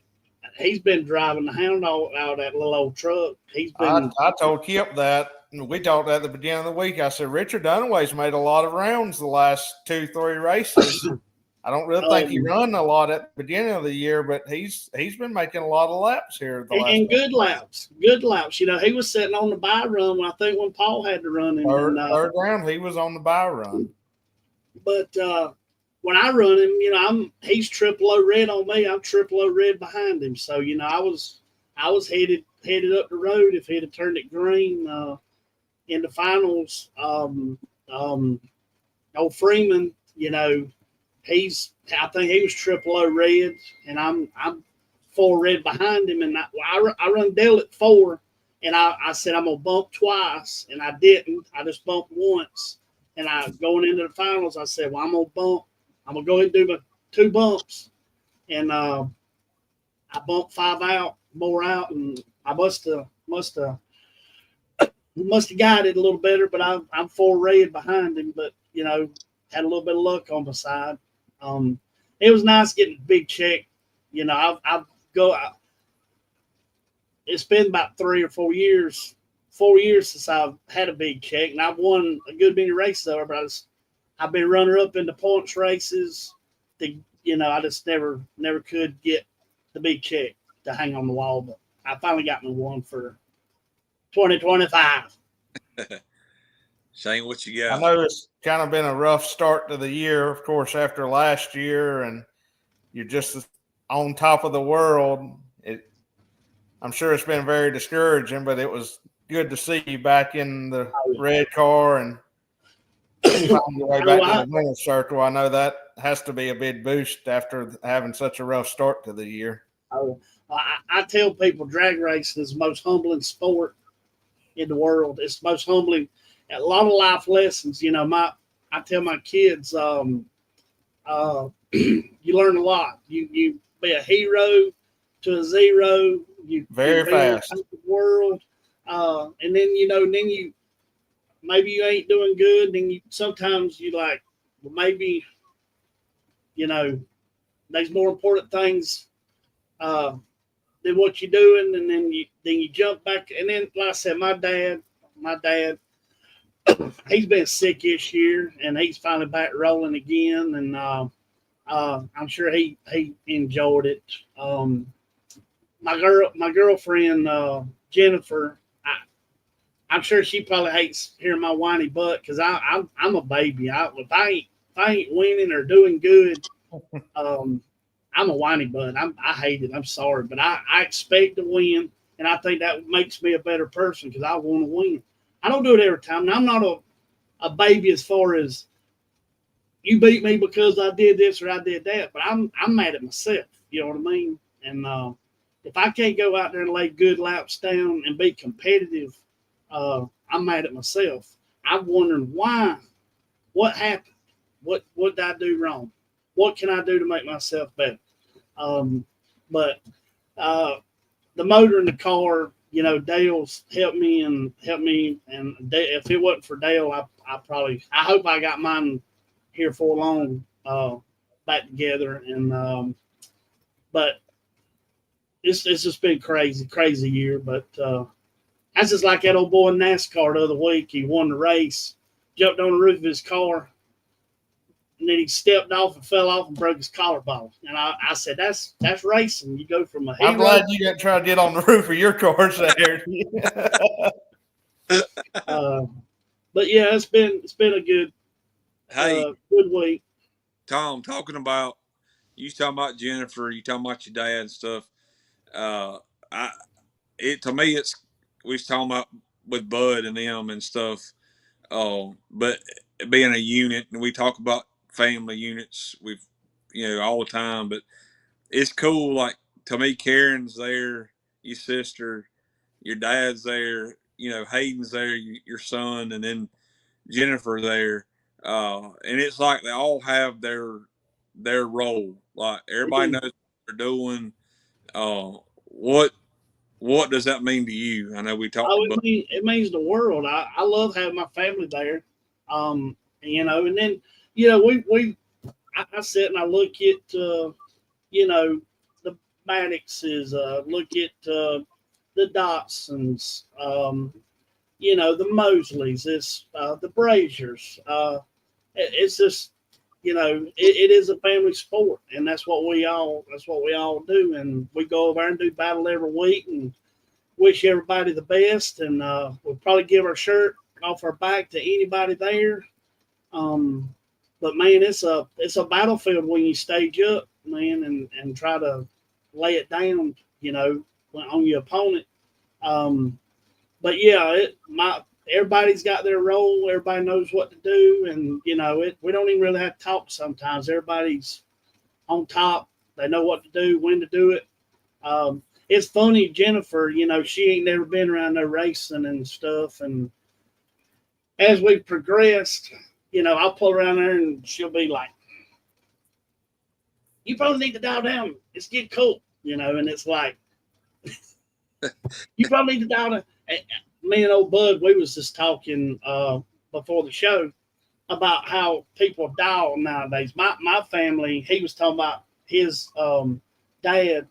he's been driving the hound out that little old truck. He's been. I told Kip that. We talked at the beginning of the week. I said Richard Dunaway's made a lot of rounds the last 2-3 races. I don't really think he run a lot at the beginning of the year, but he's been making a lot of laps here. And good laps. He was sitting on the bye run when Paul had to run him. Third round, he was on the bye run. But when I run him, he's triple O red on me. I'm triple O red behind him. So I was headed up the road if he'd have turned it green in the finals. Old Freeman, I think he was triple O red, and I'm 4 red behind him, and I run Dale at 4, and I said I'm gonna bump twice, and I didn't. I just bumped once, and going into the finals, I said, well, I'm gonna bump. I'm gonna go ahead and do my 2 bumps, and I bumped 5 more out, and I must have guided a little better, but I'm 4 red behind him, but had a little bit of luck on my side. It was nice getting a big check. It's been about 3 or 4 years since I've had a big check, and I've won a good many races over, but I've been runner up in the points races. I just never could get the big check to hang on the wall, but I finally got me one for 2025. Shane, what you got? I know it's kind of been a rough start to the year, of course, after last year, and you're just on top of the world. I'm sure it's been very discouraging, but it was good to see you back in the red car and finding your way back to the winner's circle. I know that has to be a big boost after having such a rough start to the year. I tell people drag racing is the most humbling sport in the world. It's the most humbling. A lot of life lessons. I tell my kids, you learn a lot. You be a hero to a zero. You very fast. In the world, and then you maybe you ain't doing good. Then sometimes you like, well, maybe there's more important things than what you're doing, and then you jump back. And then, like I said, my dad, he's been sick this year, and he's finally back rolling again. And I'm sure he enjoyed it. My girlfriend Jennifer, I'm sure she probably hates hearing my whiny butt because I'm a baby. If I ain't winning or doing good, I'm a whiny butt. I hate it. I'm sorry, but I expect to win, and I think that makes me a better person because I want to win. I don't do it every time. Now, I'm not a baby as far as you beat me because I did this or I did that, but I'm mad at myself. You know what I mean? And if I can't go out there and lay good laps down and be competitive, I'm mad at myself. I'm wondering why. What happened? What did I do wrong? What can I do to make myself better? But the motor in the car, Dale's helped me, and if it wasn't for Dale, I hope I got mine here for long back together. And but it's just been crazy year. But that's just like that old boy in NASCAR the other week. He won the race, jumped on the roof of his car, and then he stepped off and fell off and broke his collarbone. And I said, that's racing. You go from a hero. I'm glad you didn't try to get on the roof of your car there. But yeah, it's been a good good week. Tom, talking about you talking about Jennifer, you talking about your dad and stuff. To me it's we was talking about with Bud and them and stuff. But being a unit, and we talk about family units, we've all the time. But it's cool. Like to me, Karen's there, your sister, your dad's there. Hayden's there, your son, and then Jennifer there. And it's like they all have their role. Like everybody knows what they're doing. What does that mean to you? I know we talked about it means the world. I love having my family there. And then I sit and I look at the Maddoxes, look at the Dotsons, the Mosleys, it's the Braziers. It's just it is a family sport, and that's what we all do. And we go over and do battle every week and wish everybody the best. And we'll probably give our shirt off our back to anybody there. But man, it's a battlefield when you stage up, man, and try to lay it down, on your opponent. But yeah, everybody's got their role. Everybody knows what to do, and we don't even really have to talk sometimes. Everybody's on top. They know what to do, when to do it. It's funny, Jennifer. She ain't never been around no racing and stuff. And as we progressed, I'll pull around there and she'll be like, "You probably need to dial down. It's getting cool," And it's like, you probably need to dial down. Me and old Bud, we was just talking before the show about how people dial nowadays. My family, he was talking about his dad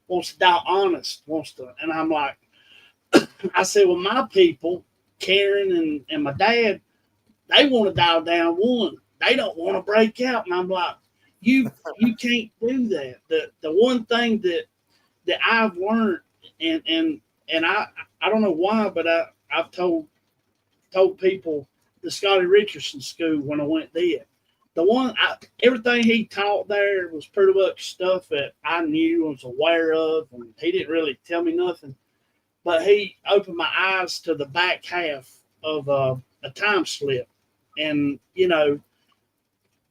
wants to dial honest, and I'm like, I said, well, my people, Karen and my dad, they want to dial down one. They don't want to break out. And I'm like, you can't do that. The one thing that I've learned, and I don't know why, but I've told people the Scotty Richardson school when I went there. Everything he taught there was pretty much stuff that I knew and was aware of, and he didn't really tell me nothing. But he opened my eyes to the back half of a time slip. And,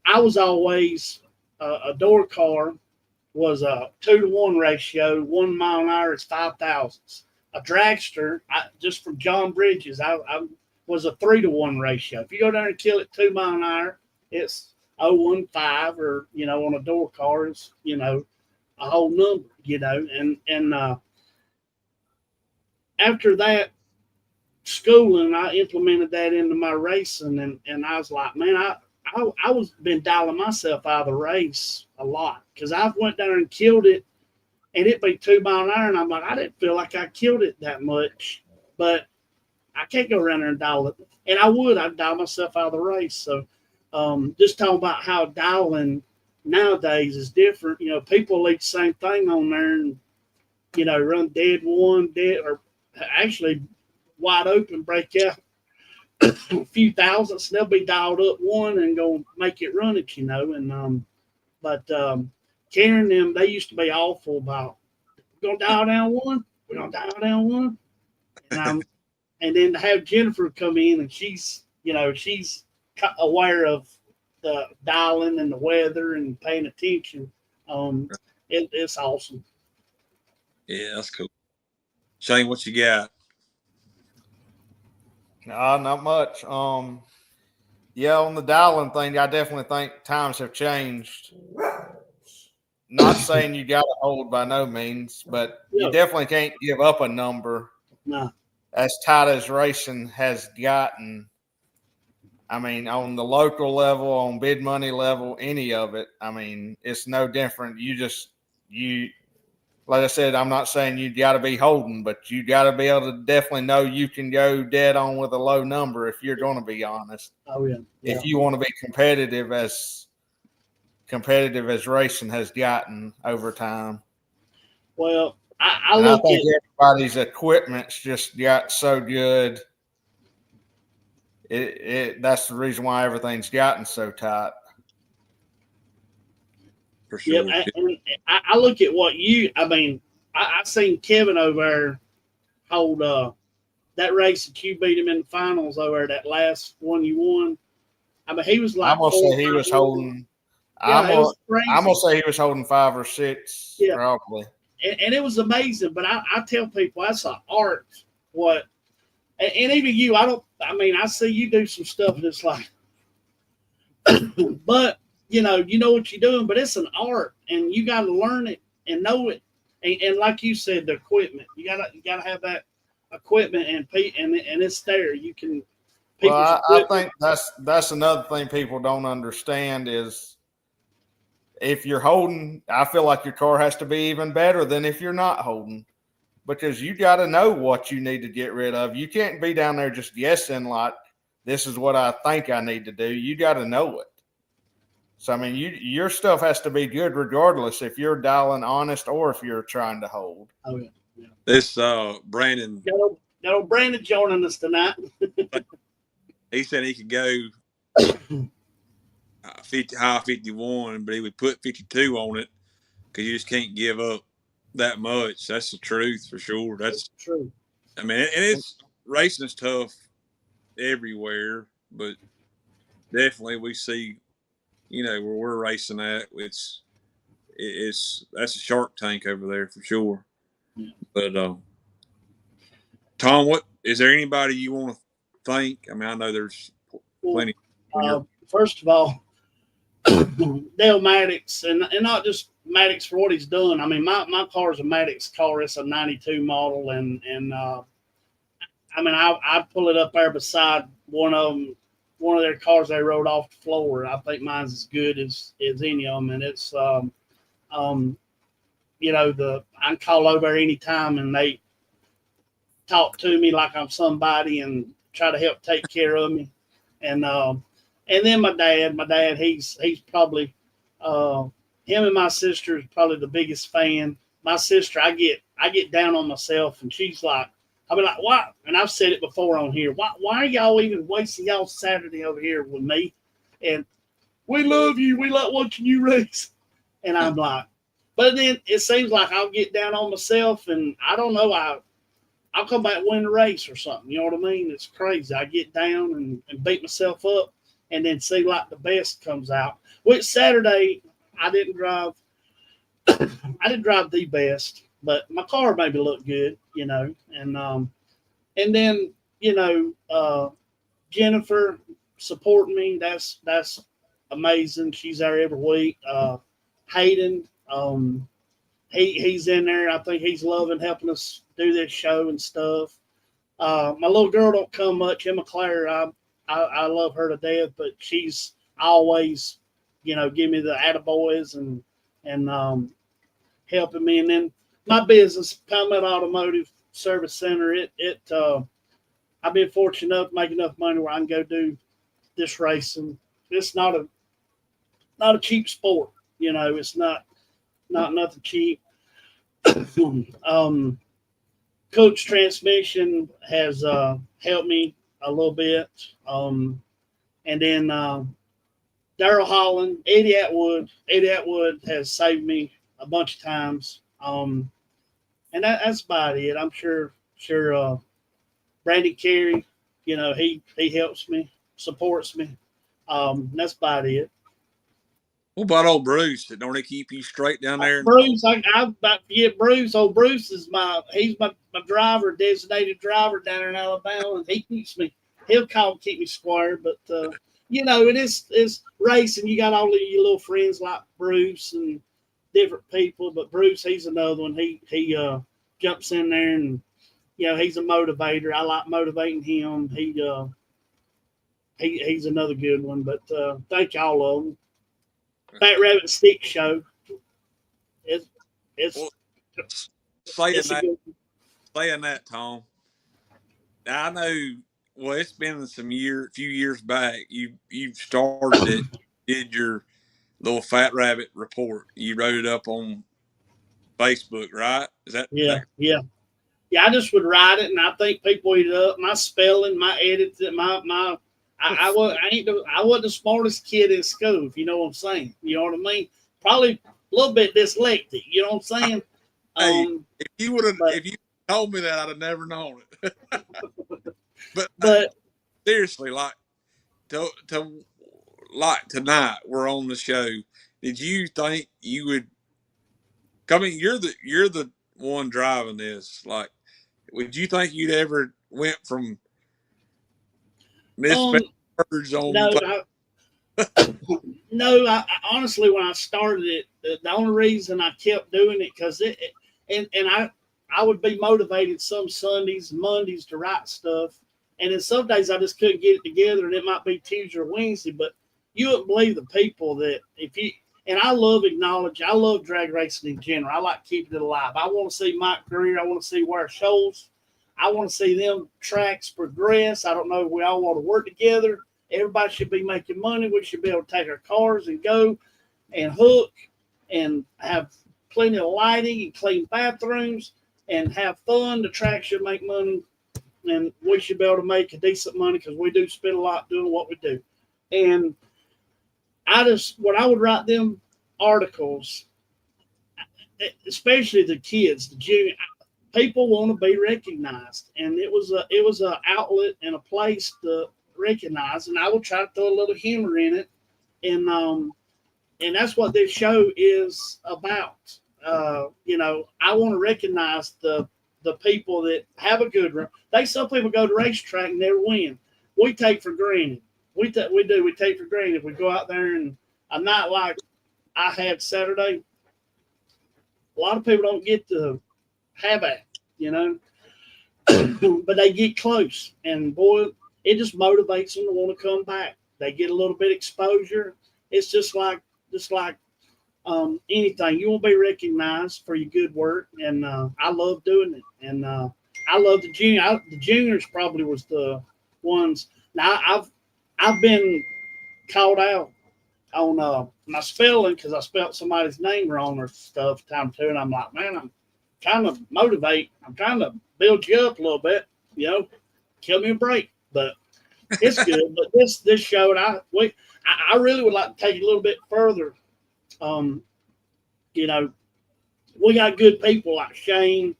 I was always a door car was a 2-to-1 ratio. 1 mile an hour is 5 thousandths. A dragster, just from John Bridges, I was a 3-to-1 ratio. If you go down and kill it 2 mile an hour, it's 0.15, or on a door car, it's a whole number, and after that schooling, I implemented that into my racing, and I was like, man, I was been dialing myself out of the race a lot, because I've went down and killed it, and it'd be 2 mile an hour, and I'm like, I didn't feel like I killed it that much, but I can't go around there and dial it. And I'd dial myself out of the race. So just talking about how dialing nowadays is different. People leave the same thing on there and, run dead one, or actually wide open, break out a few thousandths, and they'll be dialed up one and go make it run it, And but Karen and them, they used to be awful about, we're gonna dial down one, we're gonna dial down one. And then to have Jennifer come in, and she's aware of the dialing and the weather and paying attention. It's awesome. Yeah, that's cool. Shane, what you got? No, not much. Yeah, on the dialing thing, I definitely think times have changed. Not saying you got to hold by no means, but you definitely can't give up a number. No. As tight as racing has gotten. I mean, on the local level, on bid money level, any of it, I mean, it's no different. Like I said, I'm not saying you got to be holding, but you got to be able to definitely know you can go dead on with a low number if you're going to be honest. Oh, yeah. If you want to be competitive as competitive as racing has gotten over time. Well, I And look I think at everybody's equipment's just got so good. That's the reason why everything's gotten so tight. For sure. yep, and I look at what you. I mean, I seen Kevin over there hold that race that you beat him in the finals over that last one you won. I mean, he was like. I'm gonna say he was holding. I'm gonna say he was holding 5 or 6, probably. And it was amazing. But I tell people that's an art. What, and even you, I mean, I see you do some stuff that's like, but you know what you're doing. But it's an art, and you got to learn it and know it. And like you said, the equipment, you gotta have that equipment and it's there. You can. Well, I think that's another thing people don't understand is if you're holding, I feel like your car has to be even better than if you're not holding, because you got to know what you need to get rid of. You can't be down there just guessing like this is what I think I need to do. You got to know it. So I mean, your stuff has to be good regardless if you're dialing honest or if you're trying to hold. Oh yeah. This Brandon. Got old Brandon joining us tonight. He said he could go 51, but he would put 52 on it because you just can't give up that much. That's the truth for sure. That's true. I mean, and it's racing's tough everywhere, but definitely we see, where we're racing at. It's that's a Shark Tank over there for sure. Yeah. But Tom, what is there anybody you want to thank? I mean, I know there's plenty. First of all, Dale Maddox, and not just Maddox for what he's done. I mean, my car is a Maddox car. It's a 92 model, and I mean, I pull it up there beside one of their cars they rode off the floor. I think mine's as good as any of them, and it's I can call over there anytime, and they talk to me like I'm somebody and try to help take care of me. And then my dad, he's probably him and my sister is probably the biggest fan. My sister, I get down on myself, and she's like, I'll be like, why? And I've said it before on here. Why are y'all even wasting y'all Saturday over here with me? And we love you. We like watching you race. And I'm like, but then it seems like I'll get down on myself, and I don't know, I'll come back and win the race or something. You know what I mean? It's crazy. I get down and beat myself up, and then see like the best comes out. Which Saturday I didn't drive. I didn't drive the best, but my car maybe looked good, and then Jennifer supporting me. That's amazing. She's there every week. Hayden, he's in there. I think he's loving helping us do this show and stuff. My little girl don't come much. Emma Claire, I love her to death, but she's always, give me the attaboys and helping me. And then my business, Palmetto Automotive Service Center, I've been fortunate enough to make enough money where I can go do this racing. It's not a cheap sport, it's not nothing cheap. Coach Transmission has helped me a little bit. And then Daryl Holland, Eddie Atwood has saved me a bunch of times. And that's about it. I'm sure Brandon Carey, he helps me, supports me. That's about it. What about old Bruce? Don't they keep you straight down there? Bruce, I'm about to get Bruce. Old Bruce is my driver, designated driver down there in Alabama, and he'll call and keep me square. But it's racing. You got all of your little friends like Bruce and different people, but Bruce, he's another one. He jumps in there, and he's a motivator. I like motivating him. He's another good one. But thank y'all of them. Fat Rabbit Stick Show. It's saying that, Tom. I know. Well, it's been few years back. You started it, did your little Fat Rabbit report. You wrote it up on Facebook, right? Is that Yeah. I just would write it, and I think people eat it up. My spelling, my edits, I wasn't the smartest kid in school, if you know what I'm saying. You know what I mean? Probably a little bit dyslexic. You know what I'm saying? Hey, if you told me that, I'd have never known it. but seriously, like like tonight, we're on the show. Did you think you would? I mean, you're the one driving this. Like, would you think you'd ever went from misspelled words on? No, I honestly, when I started it, the only reason I kept doing it because I would be motivated some Sundays, Mondays to write stuff, and then some days I just couldn't get it together, and it might be Tuesday or Wednesday. But you wouldn't believe the people that and I love drag racing in general. I like keeping it alive. I want to see Mike Greer. I want to see Ware Shoals. I want to see them tracks progress. I don't know if we all want to work together. Everybody should be making money. We should be able to take our cars and go and hook and have plenty of lighting and clean bathrooms and have fun. The track should make money, and we should be able to make a decent money because we do spend a lot doing what we do. And when I would write them articles, especially the kids, the junior, people want to be recognized, and it was an outlet and a place to recognize, and I will try to throw a little humor in it, and that's what this show is about. I want to recognize the people that have a good run. Some people go to racetrack and never win. We take for granted. We take for granted. We go out there and a night like I had Saturday, a lot of people don't get to have it, but they get close, and boy, it just motivates them to want to come back. They get a little bit of exposure. It's just like anything. You want to be recognized for your good work, and I love doing it. And I love the junior. The juniors probably was the ones. Now I've been called out on my spelling because I spelled somebody's name wrong or stuff time too, and I'm like, man, I'm trying to motivate. I'm trying to build you up a little bit. Kill me a break. But it's good. But this show, and I really would like to take it a little bit further. We got good people like Shane,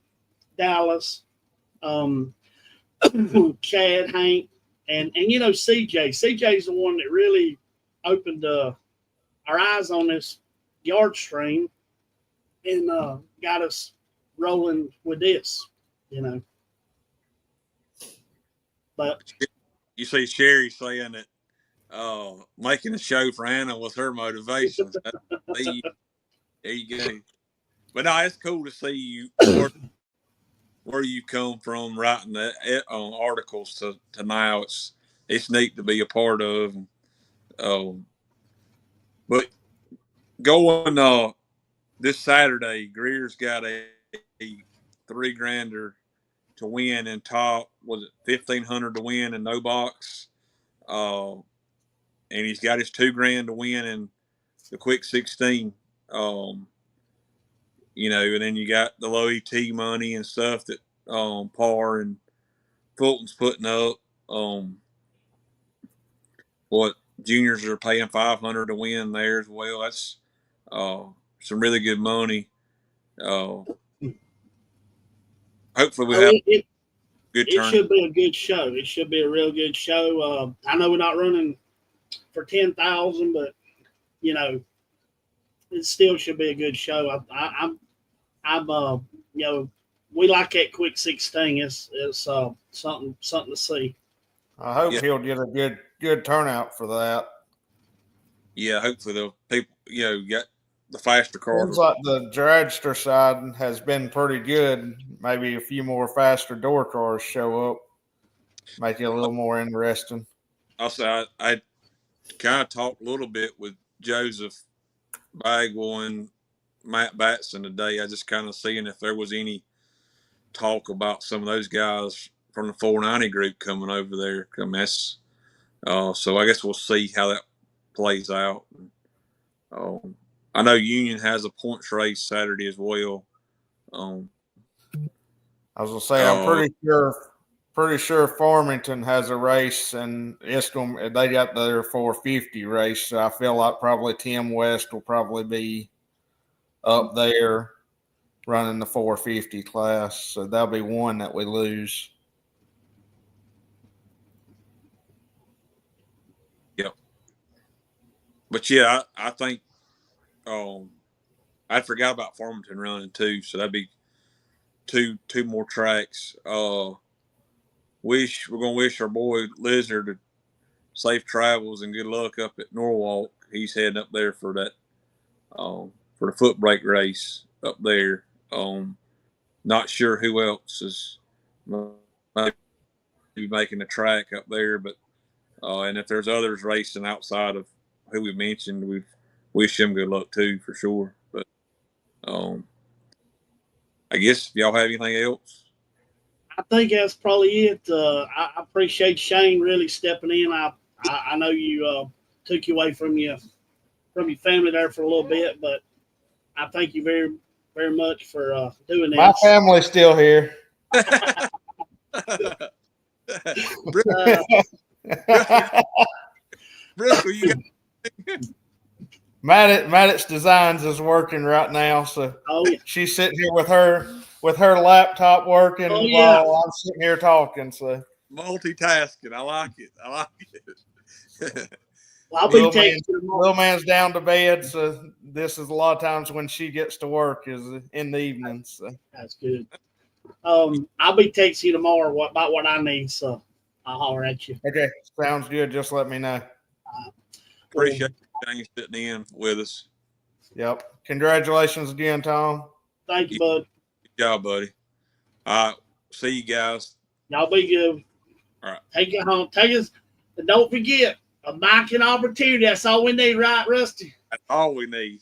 Dallas, Chad, Hank, and CJ. CJ's the one that really opened our eyes on this yard stream and got us rolling with this. But you see Sherry saying that making a show for Anna was her motivation. There you go. But no, it's cool to see you where you come from writing that articles to now. It's neat to be a part of. But going this Saturday, Greer's got a $3,000 to win in top. Was it 1,500 to win in no box? And he's got his $2,000 to win in the quick 16. And then you got the low ET money and stuff that Parr and Fulton's putting up. What juniors are paying $500 to win there as well. That's some really good money. Hopefully we have a good turn. It should be a good show. It should be a real good show. I know we're not running for 10,000, but it still should be a good show. We like that quick 16. It's something to see. I hope he'll get a good turnout for that. Yeah, hopefully the people get the faster cars. Seems like the dragster side has been pretty good. Maybe a few more faster door cars show up, make it a little more interesting. Also, I kind of talked a little bit with Joseph Bagwell and Matt Batson today. I just kind of seeing if there was any talk about some of those guys from the 490 group coming over there. So I guess we'll see how that plays out. I know Union has a points race Saturday as well. I was gonna say, I'm pretty sure Farmington has a race, and they got their 450 race. So I feel like probably Tim West will probably be up there running the 450 class. So that'll be one that we lose. Yep. But yeah, I think I forgot about Farmington running too, so that'd be two more tracks. We're gonna wish our boy Lizard safe travels and good luck up at Norwalk. He's heading up there for that for the foot brake race up there. Not sure who else is maybe making the track up there, but and if there's others racing outside of who we mentioned, we wish them good luck too for sure. But I guess if y'all have anything else. I think that's probably it. I appreciate Shane really stepping in. I know you took you away from your family there for a little bit, but I thank you very, very much for doing My this. family's still here. Bristol, you got Maddox Designs is working right now, so she's sitting here with her laptop working while I'm sitting here talking. So multitasking. I like it. Well, I'll be texting little man's down to bed, so this is a lot of times when she gets to work is in the evenings. So. That's good. I'll be texting you tomorrow about what I need, so I'll holler at you. Okay, sounds good. Just let me know. Appreciate you sitting in with us. Yep. Congratulations again, Tom. Thank you, bud. Good job, buddy. All right. See you guys. Y'all be good. All right. Take it home. Take us. And don't forget, a market opportunity. That's all we need, right, Rusty? That's all we need.